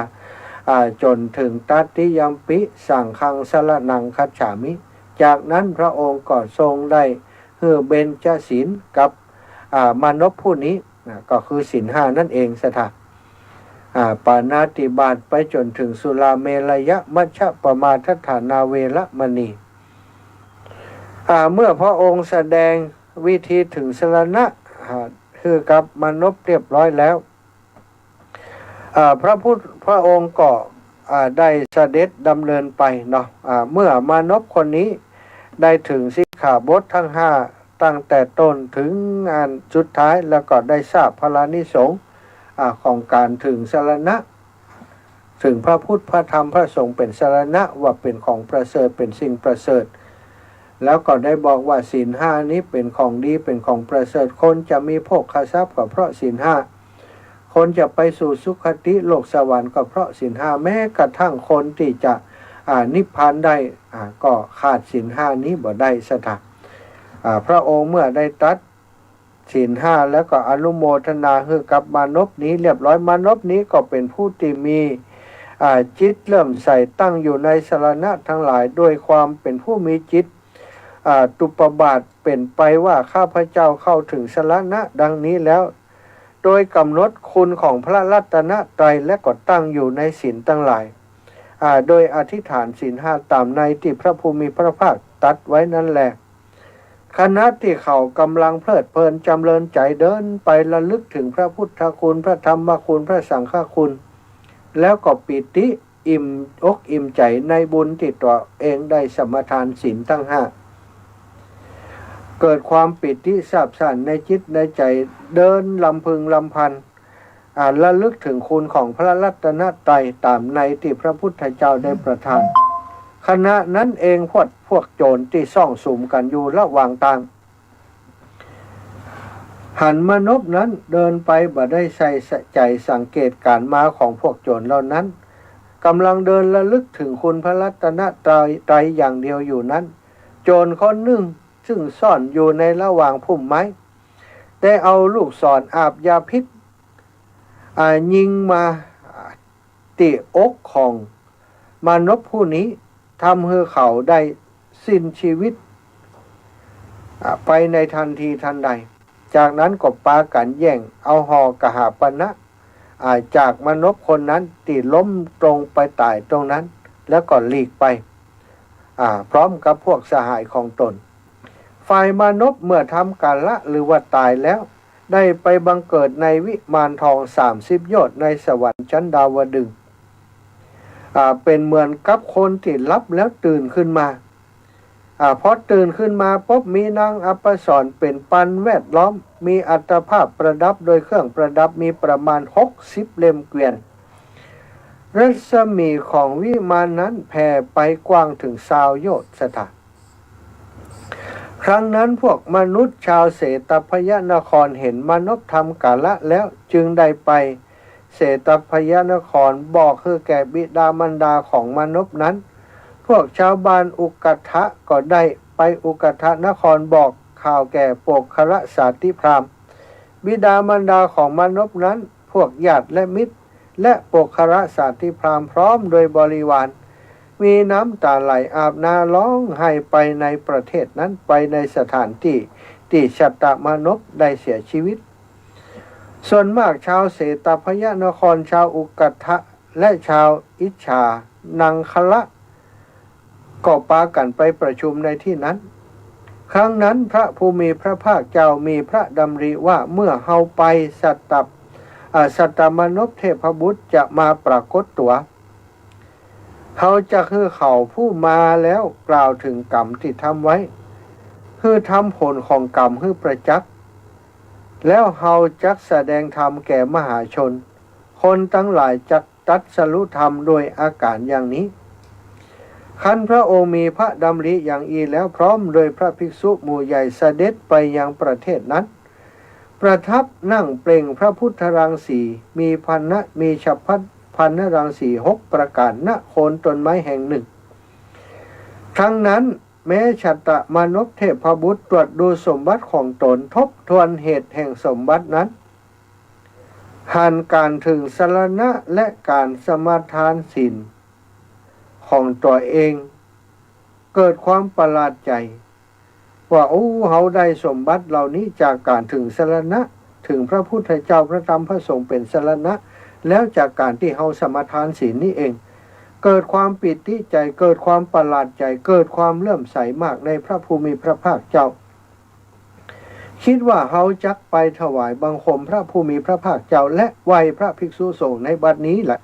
จนถึงตัตติยัมปิสังฆังสรณังคัจฉามิจากนั้นพระองค์ก็ทรงได้ให้เบญจศีลกับมนุษย์ผู้นี้ก็คือศีล5นั่นเองสถาปานาติบาตไปจนถึงสุราเมรยะมัชฌปมาทฐานาเวรมณีเมื่อพระองค์แสดงวิธีถึงสรณะคือกับมนุษย์เรียบร้อยแล้วพระองค์ก็ได้เสด็จดำเนินไปเนาะเมื่อมนุษย์คนนี้ได้ถึงสิกขาบททั้ง5ตั้งแต่ต้นถึงงานสุดท้ายแล้วก็ได้ทราบพลานิสงส์ของการถึงสรณะถึงพระพุทธพระธรรมพระสงฆ์เป็นสรณะว่าเป็นของประเสริฐเป็นสิ่งประเสริฐแล้วก็ได้บอกว่าศีล5นี้เป็นของดีเป็นของประเสริฐคนจะมีโภคทรัพย์ก็เพราะศีล5คนจะไปสู่สุคติโลกสวรรค์ก็เพราะศีล5แม้กระทั่งคนที่จะนิพพานได้ก็ขาดศีล5นี้บ่ได้สถา พระองค์เมื่อได้ตรัสศีลห้าแล้วก็อนุโมทนาให้กับมานพนี้เรียบร้อยมานพนี้ก็เป็นผู้ที่มีจิตเริ่มใส่ตั้งอยู่ในสรณะทั้งหลายด้วยความเป็นผู้มีจิตตุปบาทเป็นไปว่าข้าพเจ้าเข้าถึงสรณะดังนี้แล้วโดยกำหนดคุณของพระรัตนตรัยและก็ตั้งอยู่ในศีลทั้งหลายโดยอธิษฐานศีลห้าตามในที่พระภูมิพระภาคตรัสไว้นั่นแหละคณะที่เขากำลังเพลิดเพลินจำเริญใจเดินไประลึกถึงพระพุทธคุณพระธรรมคุณพระสังฆคุณแล้วก็ปิติอิ่มอกอิ่มใจในบุญที่ตัวเองได้สมทานศีลทั้งห้าเกิดความปิติซาบซ่านในจิตในใจเดินลำพึงลำพันระลึกถึงคุณของพระรัตนตรัยตามในที่พระพุทธเจ้าได้ประทานขณะนั้นเองพวกโจรที่ซ่องสุมกันอยู่ระหว่างทางหันมานพนั้นเดินไปบ่ได้ใส่ใจสังเกตการมาของพวกโจรเหล่านั้นกำลังเดินระลึกถึงคุณพระรัตนตรัยอย่างเดียวอยู่นั้นโจรคนหนึ่งซึ่งซ่อนอยู่ในระหว่างพุ่มไม้ได้เอาลูกศรอาบยาพิษยิงมาติอกของมานพผู้นี้ทำให้เขาได้สิ้นชีวิตไปในทันทีทันใดจากนั้นก็ปากันแย่งเอาหอกหาปณะจากมานพคนนั้นที่ล้มตรงไปตายตรงนั้นแล้วก็หลีกไปพร้อมกับพวกสหายของตนฝ่ายมานพเมื่อทำการละหรือว่าตายแล้วได้ไปบังเกิดในวิมานทอง30 โยชน์ในสวรรค์ชั้นดาวดึงส์เป็นเหมือนกับคนที่หลับแล้วตื่นขึ้นมาพอตื่นขึ้นมาปุ๊บมีนางอัปสรเป็นปันแวดล้อมมีอัตภาพประดับโดยเครื่องประดับมีประมาณ60 เล่มเกวียนรัศมีของวิมานนั้นแผ่ไปกว้างถึง20 โยชน์สถานครั้งนั้นพวกมนุษย์ชาวเสตพยนครเห็นมนพทำกาละแล้วจึงได้ไปเสตพยนครบอกคือแก่บิดามารดาของมนพนั้นพวกชาวบ้านอุกทะก็ได้ไปอุกทะนครบอกข่าวแก่โปกคละสาติพราหมณ์บิดามารดาของมนพนั้นพวกญาติและมิตรและโปกคละสาติพราหมณ์พร้อมโดยบริวารมีน้ำตาไหลอาบนาร้องไห้ไปในประเทศนั้นไปในสถานที่ที่ชัตตมานพได้เสียชีวิตส่วนมากชาวเสตพยนครชาวอุกทะและชาวอิชานังคละก็ปากันไปประชุมในที่นั้นครั้งนั้นพระภูมิพระภาคเจ้ามีพระดำริว่าเมื่อเฮาไปสัตตมนพเทพบุตรจะมาปรากฏตัวเขาจะคือเขาผู้มาแล้วกล่าวถึงกรรมที่ทำไว้คือทำผลของกรรมคือประจักษ์แล้วเขาจักแสดงธรรมแก่มหาชนคนทั้งหลายจักตัดสรุธรรมโดยอาการอย่างนี้คันพระองค์มีพระดำริอย่างอีแล้วพร้อมโดยพระภิกษุหมู่ใหญ่เสด็จไปยังประเทศนั้นประทับนั่งเปล่งพระพุทธรังสีมีฉัพพันนรังสี6 ประการณโคนต้นไม้แห่งหนึ่งครั้งนั้นแม้ชัตตมานพเทพบุตรตรวจดูสมบัติของตนทบทวนเหตุแห่งสมบัตินั้นหันการถึงสรณะและการสมาทานศีลของตัวเองเกิดความประหลาดใจว่าเขาได้สมบัติเหล่านี้จากการถึงสรณะถึงพระพุทธเจ้าพระธรรมพระสงฆ์เป็นสรณะแล้วจากการที่เขาสมาทานศีลนี้เองเกิดความปิติใจเกิดความประหลาดใจเกิดความเลื่อมใสมากในพระภูมิพระภาคเจ้าคิดว่าเขาจักไปถวายบังคมพระภูมิพระภาคเจ้าและไหว้พระภิกษุสงฆ์ในบัดนี้แหละ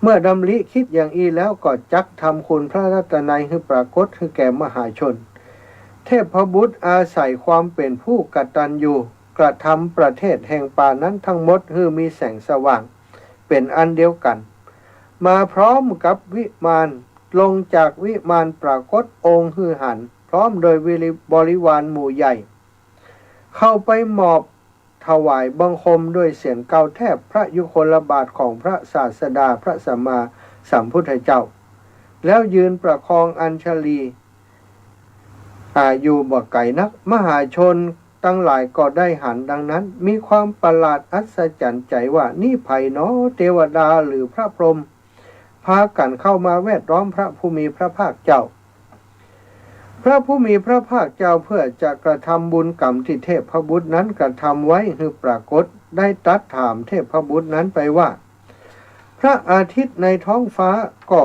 เมื่อดำริคิดอย่างอีแล้วก็จักทำคุณพระรัตนัยให้ปรากฏให้แก่มหาชนเทพบุตรอาศัยความเป็นผู้กตัญญูกระทำประเทศแห่งป่านั้นทั้งหมดให้มีแสงสว่างเป็นอันเดียวกันมาพร้อมกับวิมานลงจากวิมานปรากฏองค์ฮือหันพร้อมโดยบริวารหมู่ใหญ่เข้าไปมอบถวายบังคมด้วยเสียงเก่าแทบพระยุคลบาทของพระศาสดาพระสัมมาสัมพุทธเจ้าแล้วยืนประคองอัญชลี อยู่บ่ไกลนักมหาชนตั้งหลายก็ได้หันดังนั้นมีความประหลาดอัศจรรย์ใจว่านี่ไผเนาะเทวดาหรือพระพรหมพากันเข้ามาแวดล้อมพระผู้มีพระภาคเจ้าพระผู้มีพระภาคเจ้าเพื่อจะกระทำบุญกรรมที่เทพบุตรนั้นกระทำไว้คือปรากฏได้ตรัสถามเทพบุตรนั้นไปว่าพระอาทิตย์ในท้องฟ้าก็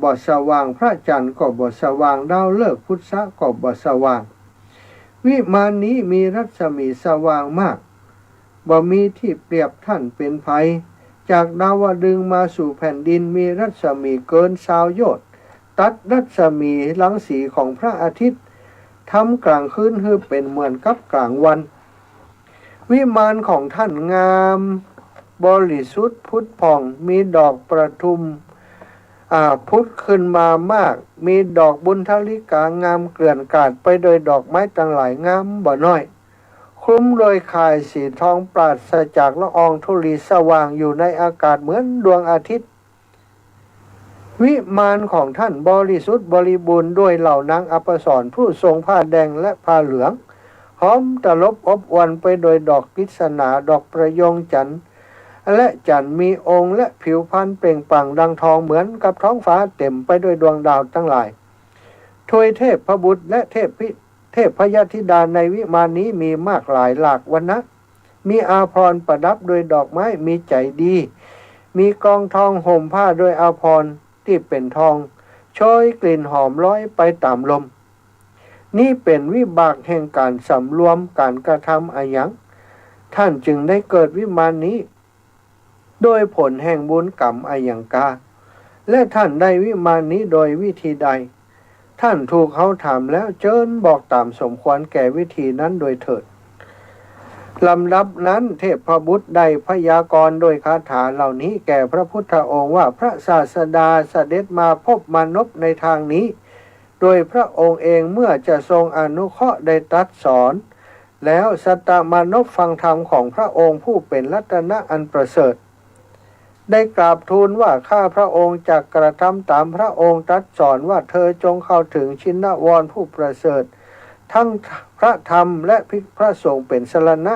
บ่สว่างพระจันทร์ก็บ่สว่างดาวฤกษ์พุทธะก็บ่สว่างวิมานนี้มีรัศมีสว่างมากบ่มีที่เปรียบท่านเป็นไผจากดาวดึงส์มาสู่แผ่นดินมีรัศมีเกิน20 โยชน์ตัดรัศมีรังสีของพระอาทิตย์ทำกลางคืนให้เป็นเหมือนกับกลางวันวิมานของท่านงามบริสุทธิ์พุทธผ่องมีดอกประทุมพุทธขึ้นมามากมีดอกบุญทลิกางามเกลื่อนกาดไปโดยดอกไม้ต่างหลายงามบ่น้อยคลุ้มโดยข่ายสีทองปราศจากละอองธุลีสว่างอยู่ในอากาศเหมือนดวงอาทิตย์วิมานของท่านบริสุทธิ์บริบูรณ์ด้วยเหล่านางอัปสรผู้ทรงผ้าแดงและผ้าเหลืองหอมตลบอบอวลไปโดยดอกกฤษณาดอกประยงจันทร์และจันทร์มีองค์และผิวพรรณเปล่งปลั่งดังทองเหมือนกับท้องฟ้าเต็มไปด้วยดวงดาวทั้งหลายทวยเทพพบุตรและเทพพยธิดาในวิมานนี้มีมากหลายหลากวรรณะมีอาภรณ์ประดับด้วยดอกไม้มีใจดีมีกองทองห่มผ้าด้วยอาภรณ์ที่เป็นทองโชยกลิ่นหอมลอยไปตามลมนี่เป็นวิบากแห่งการสำรวมการกระทำอายังท่านจึงได้เกิดวิมานนี้โดยผลแห่งบุญกรรมอายังกาและท่านได้วิมานนี้โดยวิธีใดท่านถูกเขาถามแล้วเจิญบอกตามสมควรแก่วิธีนั้นโดยเถิดลำดับนั้นเทพบุตรได้พยากรณ์โดยคาถาเหล่านี้แก่พระพุทธองค์ว่าพระศาสดาเสด็จมาพบมนุษย์ในทางนี้โดยพระองค์เองเมื่อจะทรงอนุเคราะห์ได้ตรัสสอนแล้วสัตตมนุษย์ฟังธรรมของพระองค์ผู้เป็นรัตนะอันประเสริฐได้กราบทูลว่าข้าพระองค์จะกระทำตามพระองค์ตรัสสอนว่าเธอจงเข้าถึงชินวรผู้ประเสริฐทั้งพระธรรมและพระสงฆ์เป็นสรณะ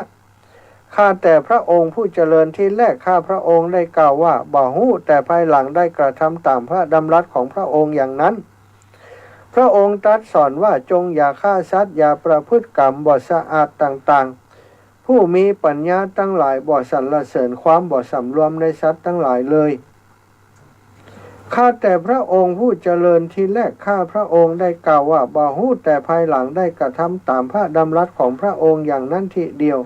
ข้าแต่พระองค์ผู้เจริญที่แรกข้าพระองค์ได้กล่าวว่าบ่ฮู้แต่ภายหลังได้กระทำตามพระดำรัสของพระองค์อย่างนั้นพระองค์ตรัสสอนว่าจงอย่าฆ่าสัตว์อย่าประพฤติกรรมบ่สะอาดต่างๆผู้มีปัญญาทั้งหลายบ่สรรเสริญความบ่สำรวมในสัตว์ทั้งหลายเลยข้าแต่พระองค์ผู้เจริญที่แรกข้าพระองค์ได้กล่าวว่าบ่ฮู้แต่ภายหลังได้กระทำตามพระดำรัสของพระองค์อย่างนั้นทีเดียว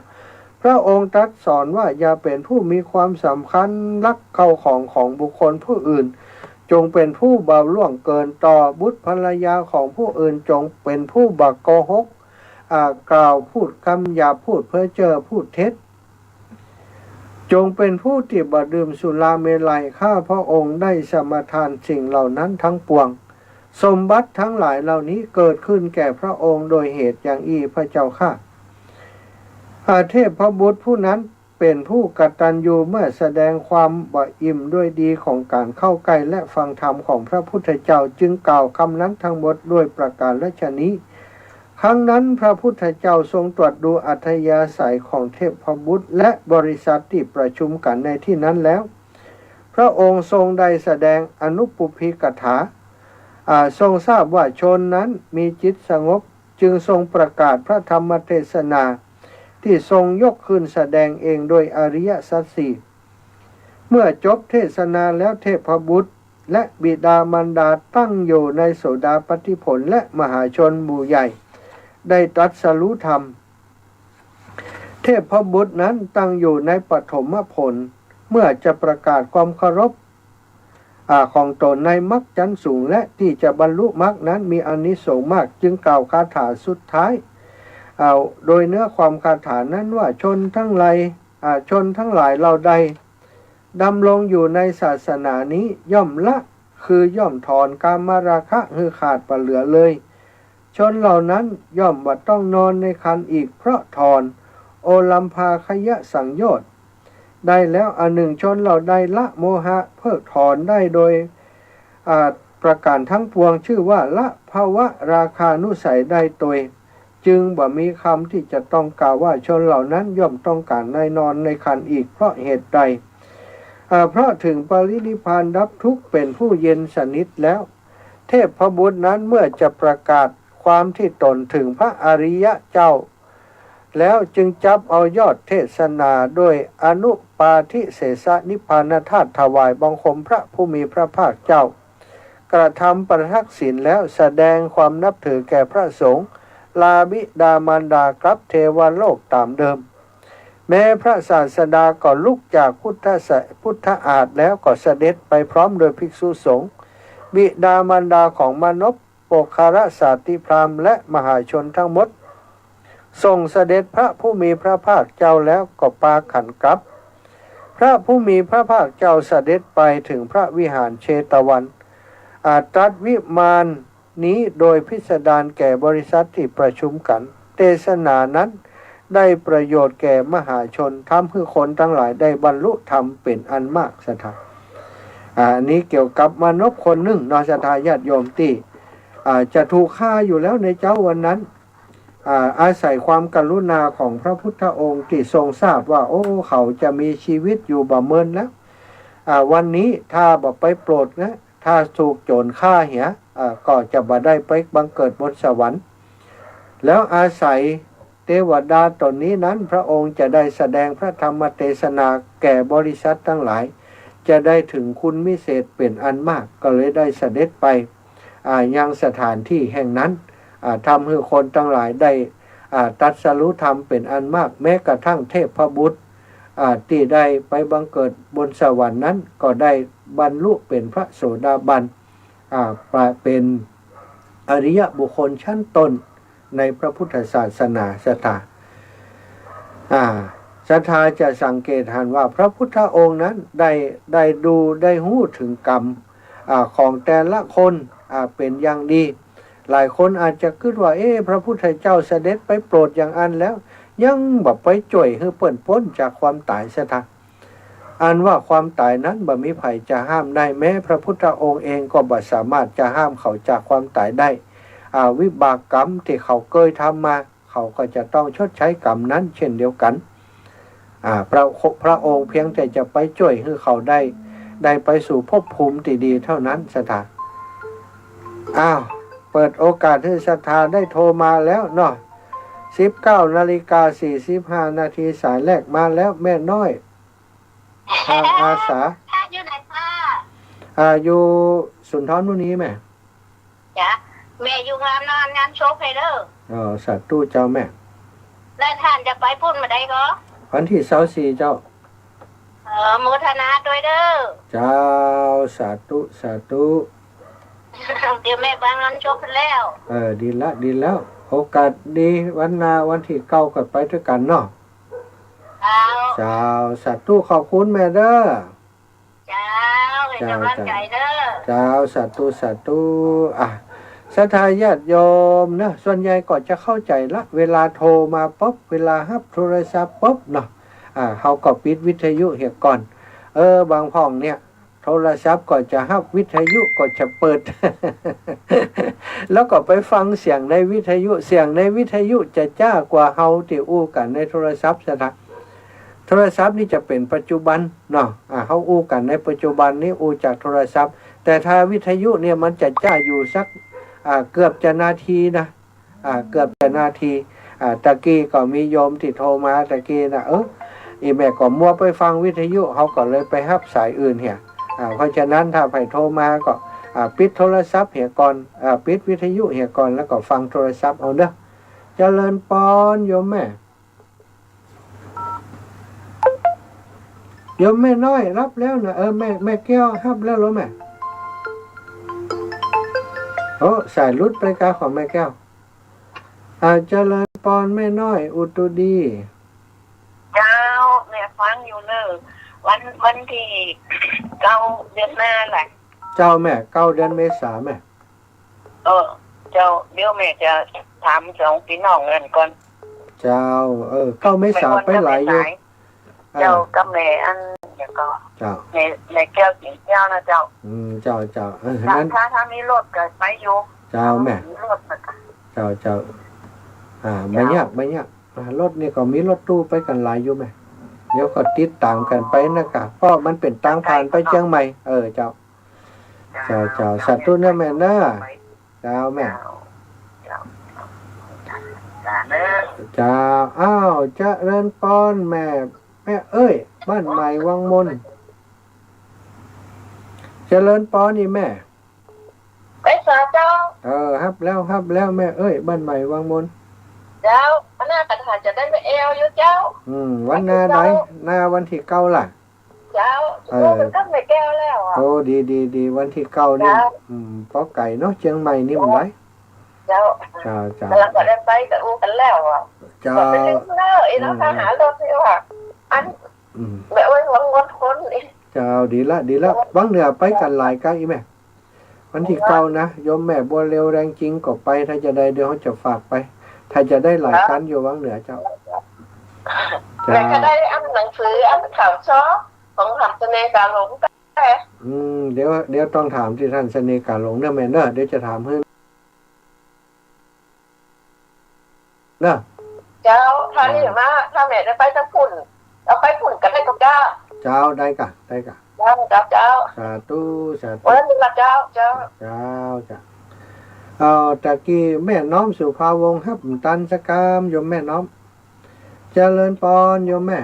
พระองค์ตรัสสอนว่าอย่าเป็นผู้มีความสำคัญลักเข้าของบุคคลผู้อื่นจงเป็นผู้บ่ล่วงเกินต่อบุตรภรรยาของผู้อื่นจงเป็นผู้บ่โกหกกล่าวพูดคำหยาบพูดเพ้อเจ้อพูดเท็จจงเป็นผู้ที่บ่ดื่มสุราเมลัยข้าพระองค์ได้สมทานสิ่งเหล่านั้นทั้งปวงสมบัติทั้งหลายเหล่านี้เกิดขึ้นแก่พระองค์โดยเหตุอย่างอีพระเจ้าข้าเทพพบุตรผู้นั้นเป็นผู้กตัญญูเมื่อแสดงความบ่อิ่มด้วยดีของการเข้าใกล้และฟังธรรมของพระพุทธเจ้าจึงกล่าวคำนั้นทั้งหมดด้วยประการฉะนี้ครั้งนั้นพระพุทธเจ้าทรงตรวจดูอัธยาศัยของเทพบุตรและบริษัทที่ประชุมกันในที่นั้นแล้วพระองค์ทรงได้แสดงอนุปุพิกถาทรงทราบว่าชนนั้นมีจิตสงบจึงทรงประกาศพระธรรมเทศนาที่ทรงยกขึ้นแสดงเองโดยอริยสัจสี่เมื่อจบเทศนาแล้วเทพบุตรและบิดามารดาตั้งอยู่ในโสดาปัตติผลและมหาชนหมู่ใหญ่ได้ตรัสรู้ธรรมเทพบุตรนั้นตั้งอยู่ในปฐมผลเมื่อจะประกาศความเคารพของตนในมรรคชั้นสูงและที่จะบรรลุมรรคนั้นมีอานิสงส์มากจึงกล่าวคาถาสุดท้ายโดยเนื้อความคาถานั้นว่าชนทั้งหลายเราใดดำรงอยู่ในศาสนานี้ย่อมละคือย่อมถอนกามราคะคือขาดปเหลือเลยชนเหล่านั้นย่อมบ่ต้องนอนในคันอีกเพราะถอนโอลัมภาคยะสังโยชน์ได้แล้วอันหนึ่งชนเหล่าใดละโมหะเพิกถอนได้โดย ประการทั้งปวงชื่อว่าละภาวะราคานุสัยได้โดยจึงบ่มีคำที่จะต้องกล่าวว่าชนเหล่านั้นย่อมต้องการในนอนในขันอีกเพราะเหตุใดเพราะถึงปรินิพพานดับทุกข์เป็นผู้เย็นสนิทแล้วเทพพบุตรนั้นเมื่อจะประกาศความที่ตนถึงพระอริยะเจ้าแล้วจึงจับเอายอดเทศนาโดยอนุปาทิเสสนิพพานธาตุถวายบังคมพระผู้มีพระภาคเจ้ากระทำประทักษิณแล้วแสดงความนับถือแก่พระสงฆ์ลาบิดามารดากลับเทวโลกตามเดิมแม้พระศาสดาก็ลุกจากพุทธอาฏแล้วก็เสด็จไปพร้อมโดยภิกษุสงฆ์บิดามารดาของมนพโปคารสาติพราหมณ์และมหาชนทั้งหมดส่งเสด็จพระผู้มีพระภาคเจ้าแล้วก็ปาขันกลับพระผู้มีพระภาคเจ้าเสด็จไปถึงพระวิหารเชตวันตรัสวิมานนี้โดยพิสดารแก่บริษัทที่ประชุมกันเทศนานั้นได้ประโยชน์แก่มหาชนทำให้คนทั้งหลายได้บรรลุธรรมเป็นอันมากสถาอันนี้เกี่ยวกับมนุษย์คนหนึ่งนอสถาญาติโยมที่จะถูกฆ่าอยู่แล้วในเจ้าวันนั้นอาศัยความกรุณาของพระพุทธองค์ที่ทรงทราบว่าโอ้เขาจะมีชีวิตอยู่บ่เมินแล้ววันนี้ถ้าบ่ไปโปรดนะถ้าถูกโจรฆ่าเหียก็จะบ่ได้ไปบังเกิดบนสวรรค์แล้วอาศัยเทวดาตนนี้นั้นพระองค์จะได้แสดงพระธรรมเทศนาแก่บริษัททั้งหลายจะได้ถึงคุณวิเศษเป็นอันมากก็เลยได้เสด็จไปยังสถานที่แห่งนั้นทำให้คนทั้งหลายได้ตรัสรู้ธรรมเป็นอันมากแม้กระทั่งเทพบุตรที่ได้ไปบังเกิดบนสวรรค์นั้นก็ได้บรรลุเป็นพระโสดาบันเป็นอริยบุคคลชั้นต้นในพระพุทธศาสนาศรัทธาจะสังเกตเห็นว่าพระพุทธองค์นั้นได้ดูได้หู้ถึงกรรมของแต่ละคนเป็นอย่างดีหลายคนอาจจะคิดว่าพระพุทธเจ้าเสด็จไปโปรดอย่างอันแล้วยังแบบไปจ่วยให้เปิ้นพ้นจากความตายซะทะอันว่าความตายนั้นบ่มีไผจะห้ามได้แม้พระพุทธองค์เองก็บ่สามารถจะห้ามเขาจากความตายได้วิบากกรรมที่เขาเคยทำมาเขาก็จะต้องชดใช้กรรมนั้นเช่นเดียวกันพระองค์เพียงแต่จะไปช่วยให้เขาได้ไปสู่ภพภูมิที่ดีเท่านั้นศรัทธาเปิดโอกาสให้ศรัทธาได้โทรมาแล้วเนาะ19:45 นาทีสายแรกมาแล้วแม่น้อยอาสาอยู่ไหนคะอยู่สุนทรมุนีแม่จ้ะแม่อยู่งานโชว์ไพเดอร์สาธุเจ้าแม่แล้วท่านจะไปพูดมาได้ก็วันที่24เจ้าโมทนาด้วยเด้อเจ้าสาธุเดี๋ยวแม่ไปงานโชว์แล้วดีแล้วโอกาสดีวันที่9ก็ไปด้วยกันเนาะเจ้าสาธุขอบคุณแม่เด้อเจ้าเป็นกำลังใจเด้อเจ้าสาธุศรัทธาญาติโยมนะส่วนใหญ่ก็จะเข้าใจละเวลาโทรมาปุ๊บเวลารับโทรศัพท์ปุ๊บเนาะเขาก็ปิดวิทยุเหียก่อนบางห้องเนี่ยโทรศัพท์ก็จะรับวิทยุก็จะเปิด แล้วก็ไปฟังเสียงในวิทยุจะจ้ากว่าเฮาที่อู้กันในโทรศัพท์ซะนะโทรศัพท์นี่จะเป็นปัจจุบันเนาะเฮาอู้กันในปัจจุบันนี้อู้จากโทรศัพท์แต่ถ้าวิทยุเนี่ยมันจะจ้าอยู่สักเกือบจะนาทีนะเกือบจะนาทีตะกี้ก็มีโยมที่โทรมาตะกี้นะอีแม่ก็มัวไปฟังวิทยุเขาก็เลยไปรับสายอื่นเหี่ยเพราะฉะนั้นถ้าใครโทรมาก็ปิดโทรศัพท์เหี่ยก่อนปิดวิทยุเหี่ยก่อนแล้วก็ฟังโทรศัพท์เอาเด้อเจริญพรโยมแม่น้อยรับแล้วนะแม่แก้วรับแล้วหรอแม่สายรุดไปกาของแม่แก้วเจริญพรแม่น้อยอุตุดีเจ้าแม่ฟังอยู่เนอะวันที่9 เดือนหน้าแหละเจ้าแม่9 เดือนเมษาแม่เจ้าเดี๋ยวแม่จะถาม2พี่น้องกันก่อนเจ้า9 เมษาไปหลายอยู่เจ้ากับแม่อัน อย่างก็ เจ้า ในแก้วสีแก้วนะเจ้า เจ้าเจ้าถ้านั้น ถ้ามีรถก็ไปอยู่ เจ้าแม่ มีรถนะก็ เจ้าเจ้าไม่ยากไม่ยากรถนี่ก็มีรถตู้ไปกันหลายอยู่แม่เดี๋ยวก็ติดตามกันไปนะครับเพราะมันเป็นทางผ่านไปเชียงใหม่เจ้าเจ้าสัตว์ตัวเนื้อแม่เน้อเจ้าแม่ เจ้าอ้าวเจริญปอนแม่เอ้ยบ้านใหม่วังมนเจริญปอนนี่แม่ ไปสาเจ้า ครับแล้วแม่เอ้ยบ้านใหม่วังมน เจ้าพน้ากระถาจะได้ไปเอวอยู่เจ้า วันนาไหนนาวันที่เก้าล่ะ เจ้ามันก็ไม่แก้วแล้วอ่ะ โอ้ดีวันที่เก้านี่เพราะไก่เนาะเชียงใหม่นี่มันไร เจ้า เจ้า แล้วก็ได้ไปกับอูกันแล้วอ่ะ เจ้า ไปถึงแล้วไอ้น้องทหารรถนี่ว่ะอันแบบว่าหวังงดคนนี่ เจ้าดีละวังเหนือไปกันหลายก้าอีแม่วันที่เก้านะโยมแม่บัวเร็วแรงจริงก็ไปถ้าจะได้เดี๋ยวเขาจะฝากไปถ้าจะได้หลายกันอยู่วังเหนือเจ้า แต่ก็ได้อันหนังสืออันข่าวช้อของทำเสน่ห์การหลงแต่ เดี๋ยวต้องถามที่ท่านเสน่ห์การหลงเนอะแม่เนอะเดี๋ยวจะถามให้เนอะ เจ้าถ้านี่มาถ้าแม่ได้ไปทั้งฝุ่นเราไปฝุ่นกันได้กับเจ้า เจ้าได้กะ เจ้ากับเจ้า สาธุ วันนี้ละเจ้าจ้าตะกี้แม่น้อมสุภาวงศ์ฮับตันสกามโยมแม่น้อมเจริญปอนโยมแม่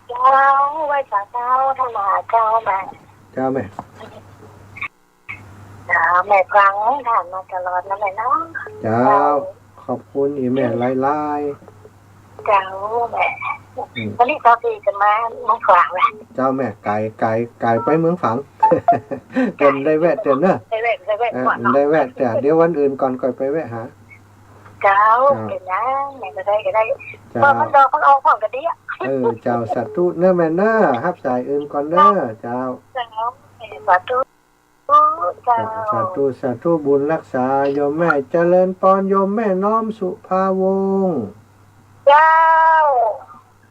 เจ้าไหว้เจ้าธรรมะเจ้าแม่ เจ้าแม่ แม่ครั้งผ่านมาตลอดนะแม่น้อง เจ้าขอบคุณอีแม่ไล่ เจ้าแม่วันนี้เราดีกันมาเมืองฝางเลย เจ้าแม่ไก่ไปเมืองฝัง เป็นได้แวะเตือนเนอะ ได้แวะก่อนเนาะ ได้แวะแต่เดี๋ยววันอื่นก่อนก่อยไปแวะหา เจ้าเห็นนะแม่ก็ได้ เจ้า เปิดมันดอกมันออกพร้อมกันดิอ่ะ เจ้าสัตว์ตุเนื้อแม่เนอะฮับสายอื่นก่อนเนอะเจ้า เจ้าสาธุเจ้า สาธุบุญรักษาโยมแม่เจริญปอนโยมแม่น้อมสุภาวงศ์ เจ้า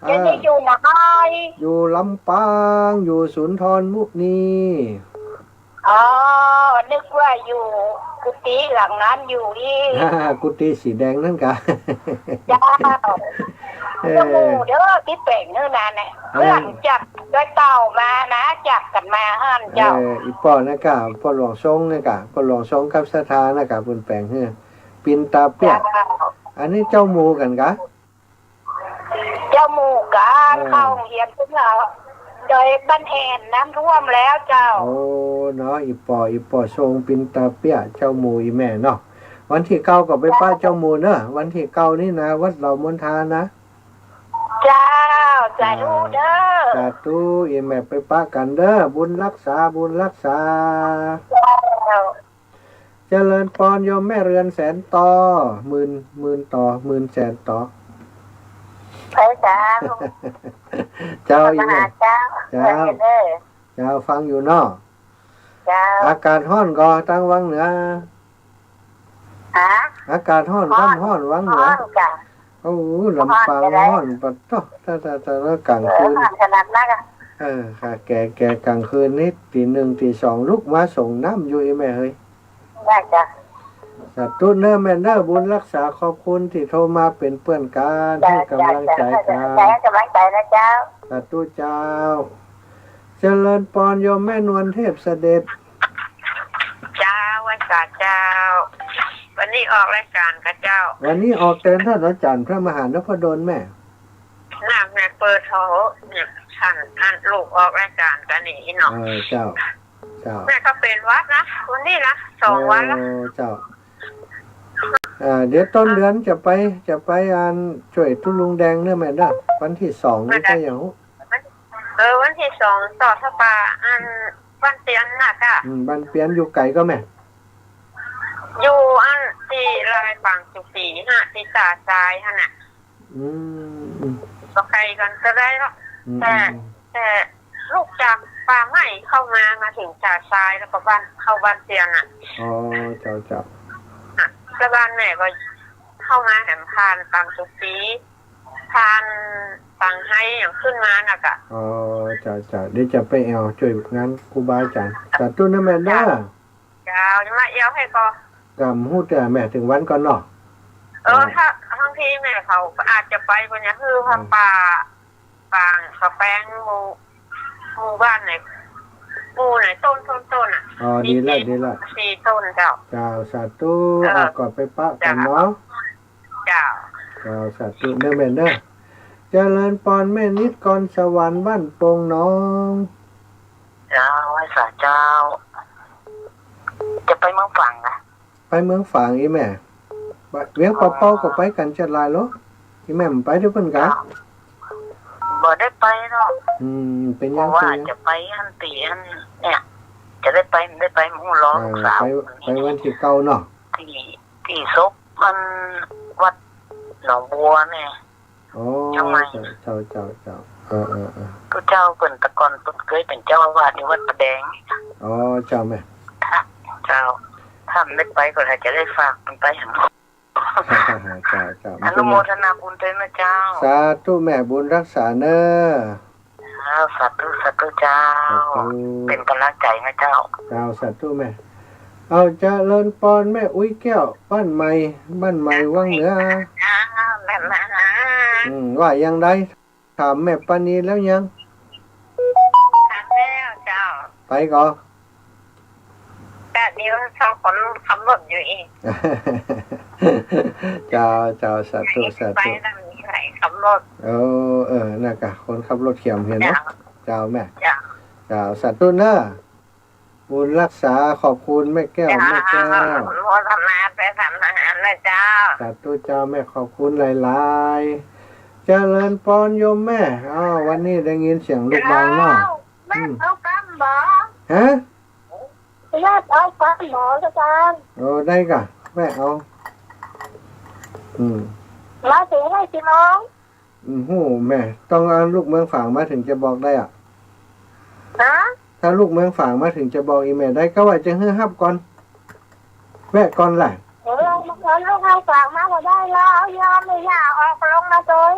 จะได้อยู่ไหน อยู่ลำปางอยู่สุนทรมุกนี นึกว่าอยู่กุฏิหลังนั้นอยู่อีก กุฏิสีแดงนั่นกะ เจ้าจมูกเด้อที่เป่งเนื้อนานเนี่ยเพื่อนจับด้วยเต่ามานะจับกันมาห้านเจ้า อีป่อนะกะป่อหลวงทรงนะกะป่อหลวงทรงกับสถานะกะบุญแปลงเฮ้อปินตาเปียกอันนี้เจ้าหมูกันกะ เจ้าหมู่การเข้าเรียนขึ้นแล้วโดยบ้านแอนน้ำท่วมแล้วเจ้า โอ้เนาะอีป่อทรงปินตาเปียกเจ้าหมูอีแม่เนาะวันที่เก้าก็ไปป้าเจ้าหมูเนอะวันที่เก้านี่นะวัดเหล่ามณฑานะ เจ้าสาธุเด้อ สาธุอีแม่ไปป้ากันเด้อบุญรักษา เจ้า เจริญปอนโยมแม่เรือนแสนต่อหมื่นต่อหมื่นแสนต่อ ไปสาธุ เจ้าอีแม่ เจ้า เจ้าฟังอยู่เนาะ เจ้า อากาศร้อนก็ตั้งวังเหนืออากาศร้อนวังเหนือโอ้ลำปางร้อนปัดโตถ้ากลางคืน ขนาดนั้นอ่ะ ค่ะแกกลางคืนนี่ตีหนึ่งตีสองลุกมาส่งน้ำอยู่อีแม่เฮ้ย ได้จ้ะ สาธุเนอแม่เนอบุญรักษาขอบคุณที่โทรมาเป็นเพื่อนกันให้กำลังใจกัน กำลังใจนะเจ้า สาธุเจ้าเจริญปอนโยมแม่นวลเทพเสด็จ เจ้าวันศาสตร์เจ้า วันนี้ออกรายการกับเจ้า วันนี้ออกเตือนท่านอาจารย์พระมหานพดลแม่ หน้าแม่เปิดโถเนี่ยท่านลูกออกรายการกันนี่เนาะ เจ้าแม่ก็เป็นวัดนะวันนี้นะ2 วันแล้ว เจ้าเดี๋ยวต้นเดือนจะไปช่วยทุลุงแดงเนื้อแม่เด้อวันที่2นี่ก็อย่างวันที่2ต่อทปาวันเตียนน่ะค่ะ บ้านเปียนอยู่ไกลก็แม่อยู่ที่ลายบางสุสีที่ตาทรายน่ะก็ใครกันก็ได้หรอกแต่ลูกจากป่าไม้เข้ามาถึงตาทรายแล้วก็เข้าบ้านเตียนอ่ะเจ้าแล้วบ้านแม่ก็เข้ามาแหมผ่านบางสุสีผ่าน ฟังให้อย่างขึ้นมาน่ะกะ อ๋อจ้าเดี๋ยวจะไปเอาช่วยงานครูบาอาจารย์สาธุนะแม่เด้อ เจ้าจะมาเอี้ยวให้ก็ กำฮู้แต่แม่ถึงวันก่อนเนาะ ถ้าบางทีแม่เขาก็อาจจะไปคนนี้คือพาป่าเขาแป้งหมู่บ้านไหนหมู่ไหนต้นอ่ะ อ๋อดีละ สี่ต้นเจ้า เจ้าสาธุเอาก่อนไปปะกันเนาะ เจ้า เจ้าสาธุเด้อแม่เด้อเจริญพรแม่นิดก่อนสวรรค์บ้านโป่งน้อง เจ้าไว้สาเจ้า จะไปเมืองฝั่งอ่ะ ไปเมืองฝางอีแม่เวียงปะเป้าก็ไปกันจัดลายเหรออีแม่มันไปด้วยเพิ่นกะ บ่ได้ไปหรอก เป็น เพ ยัง ราะว่า เป็นยัง จะไปอันตีอันเนี่ย จะได้ไปหมู่ร้องลูกสาว ไปวันที่เก่าเนาะ ที่ซบมันวัดหนองบัวเนี่ย อ๋อเจ้าพระเจ้าเปิ่นตะกอนเปิ่นเคยเป็นเจ้าอาวาสที่วัดประแดง อ๋อเจ้าแม่ เจ้าถ้าไม่ไปก็จะได้ฝากมันไปหัน เจ้า อนุโมทนาบุญด้วยนะเจ้า สาธุแม่บุญรักษาเนอ สาธุเจ้า เป็นกำลังใจนะเจ้า เจ้าสาธุแม่เอาเจริญพรแม่อุ้ยแก้วบ้านใหม่วังเหนือ แม่มา ว่ายังไดถามแม่ปานีแล้วยัง ทานแล้วเจ้า ไปก่อน แต่เดี๋ยวชอบคนขับรถอยู่อีก เจ้าสาธุ ไปนั่นมีใครขับรถ น่ะกะคนขับรถเขียมเห็นเนาะเจ้าแม่ เจ้า เจ้าสาธุเนอะบุญรักษาขอบคุณแม่แก้วแม่แก้ว โมทนาไปทำอาหารนะเจ้า สาธุเจ้าแม่ขอบคุณหลายๆเจริญพรโยมแม่วันนี้ได้ยินเสียงลูกบางเนาะ แม่เอากำหมอ ฮะ แม่เอากำหมออาจารย์ ได้กะแม่เอามาถึงให้กี่โมง แม่ต้องเอาลูกเมืองฝางมาถึงจะบอกได้อ่ะ ฮะ ถ้าลูกเมืองฝางมาถึงจะบอกอีแม่ได้ก็ว่าจะให้ฮับก่อนแม่ก่อนแหละ เดี๋ยวเรามาคนลูกให้ฝากมาก็ได้แล้วเอายอมไม่ยากออกลงมาเลย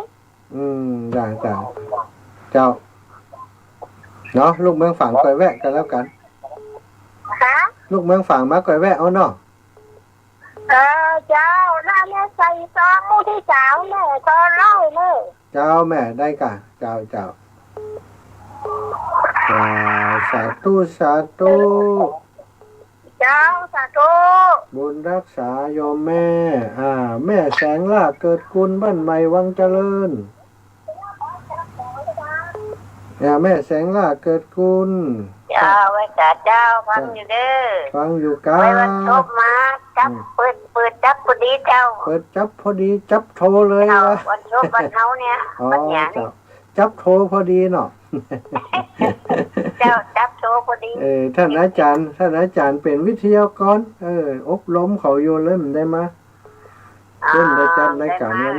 ได้เจ้าเนาะลูกเมืองฝางก่อยแวะกันแล้วกัน ฮะ ลูกเมืองฝางมาก่อยแวะเอาเนาะ เจ้าหน้าแม่ใส่ซองมูที่สาวแม่ก็เล่าเลย เจ้าแม่ได้กะเจ้าสาธุ เจ้าสาธุ บุญรักษาโยมแม่แม่แสงล่าเกิดคุณบ้านใหม่วังเจริญแม่แสงล่าเกิดคุณ เจ้าไว้จ่าเจ้าฟังอยู่เด้อ ฟังอยู่กา ไว้วันชบมาจับเปิดจับพอดีเจ้า เปิดจับพอดีจับโทรเลย เจ้าวันชบวันเฮาเนี่ยวันหยานี่ จับโทรพอดีเนาะ เจ้าจับโชว์พอดี ท่านอาจารย์เป็นวิทยากรอบรมเขาอยู่เลยมันได้มาเล่นได้จัดรายการนี้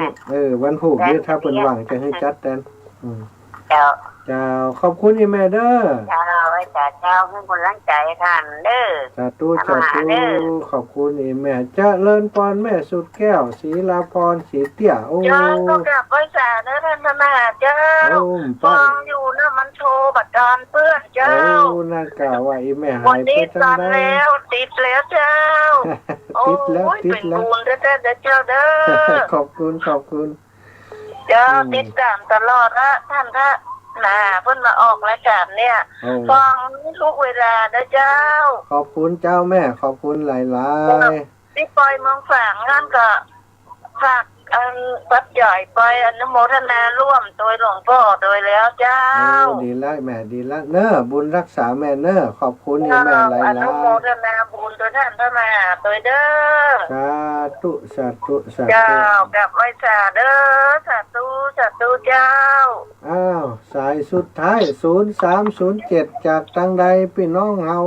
วันพุธนี้ถ้าเป็นว่างจะให้จัดแทน เจ้า ขอบคุณอีแม่เด้อ เจ้าไว้จ่าเจ้าให้คนรังใจท่านเด้อ สาธุขอบคุณอีแม่เจริญพรแม่สุดแก้วศรีลาพรศรีเตี้ยโอ้ เจ้าก็กลับไว้จ่าเด้อท่านธนาเจ้าฟังอยู่นะมันโชว์บัตรดอนเพื่อนเจ้า น่ากะว่าอีแม่หา วัน ยไป นี้ จั ตั ง ด ได้ แล้วติดแล้วเจ้า ติดแล้ว เป็นบุญเด้อเจ้าเด้อ ขอบคุณ เจ้าติดตามตลอดนะท่านถ้าเพิ่นมาออกรายการเนี่ยฟังทุกเวลานะเจ้า ขอบคุณเจ้าแม่ขอบคุณหลายๆ ที่ปล่อยเมืองฝางงานก็ฝากวัดใหญ่ไปอนุโมทนาร่วมโดยหลวงพ่อโดยแล้วเจ้า ดีแล้วแม่ดีแล้วเนอะบุญรักษาแม่เนอะขอบคุณแม่หลาย อนุโมทนาบุญโดยท่านพระมหาโดยเด้อ สาธุ เจ้ากลับไว้สาเด้อสาธุเจ้า สายสุดท้าย0307จากทางใดพี่น้องเฮา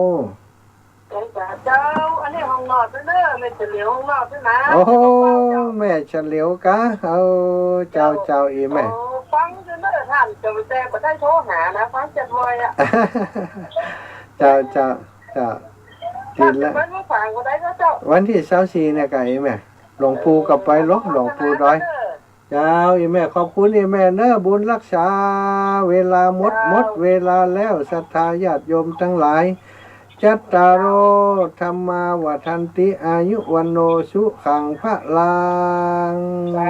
เจ้าอันนี้ห้องนอนเด้อไม่จะเหลียวห้องนอนใช่ไหม โอ้แม่เฉลียวกะเจ้าอีแม่ ฟังเด้อท่านจะแต่บ่ได้โทรหานะฟังจะถอยอ่ะ เจ้าดีแล้ว มันบ่ฟังบ่ได้ก็เจ้า วันที่24เนี่ยกะอีแม่หลวงปู่กับไปหลวงปู่ดอย เจ้าอีแม่ขอบคุณอีแม่เนอะบุญรักษาเวลาหมดเวลาแล้วศรัทธาญาติโยมทั้งหลายจัตตารโอธรรมาวัฏันติอายุวันโนสุขังพระลัง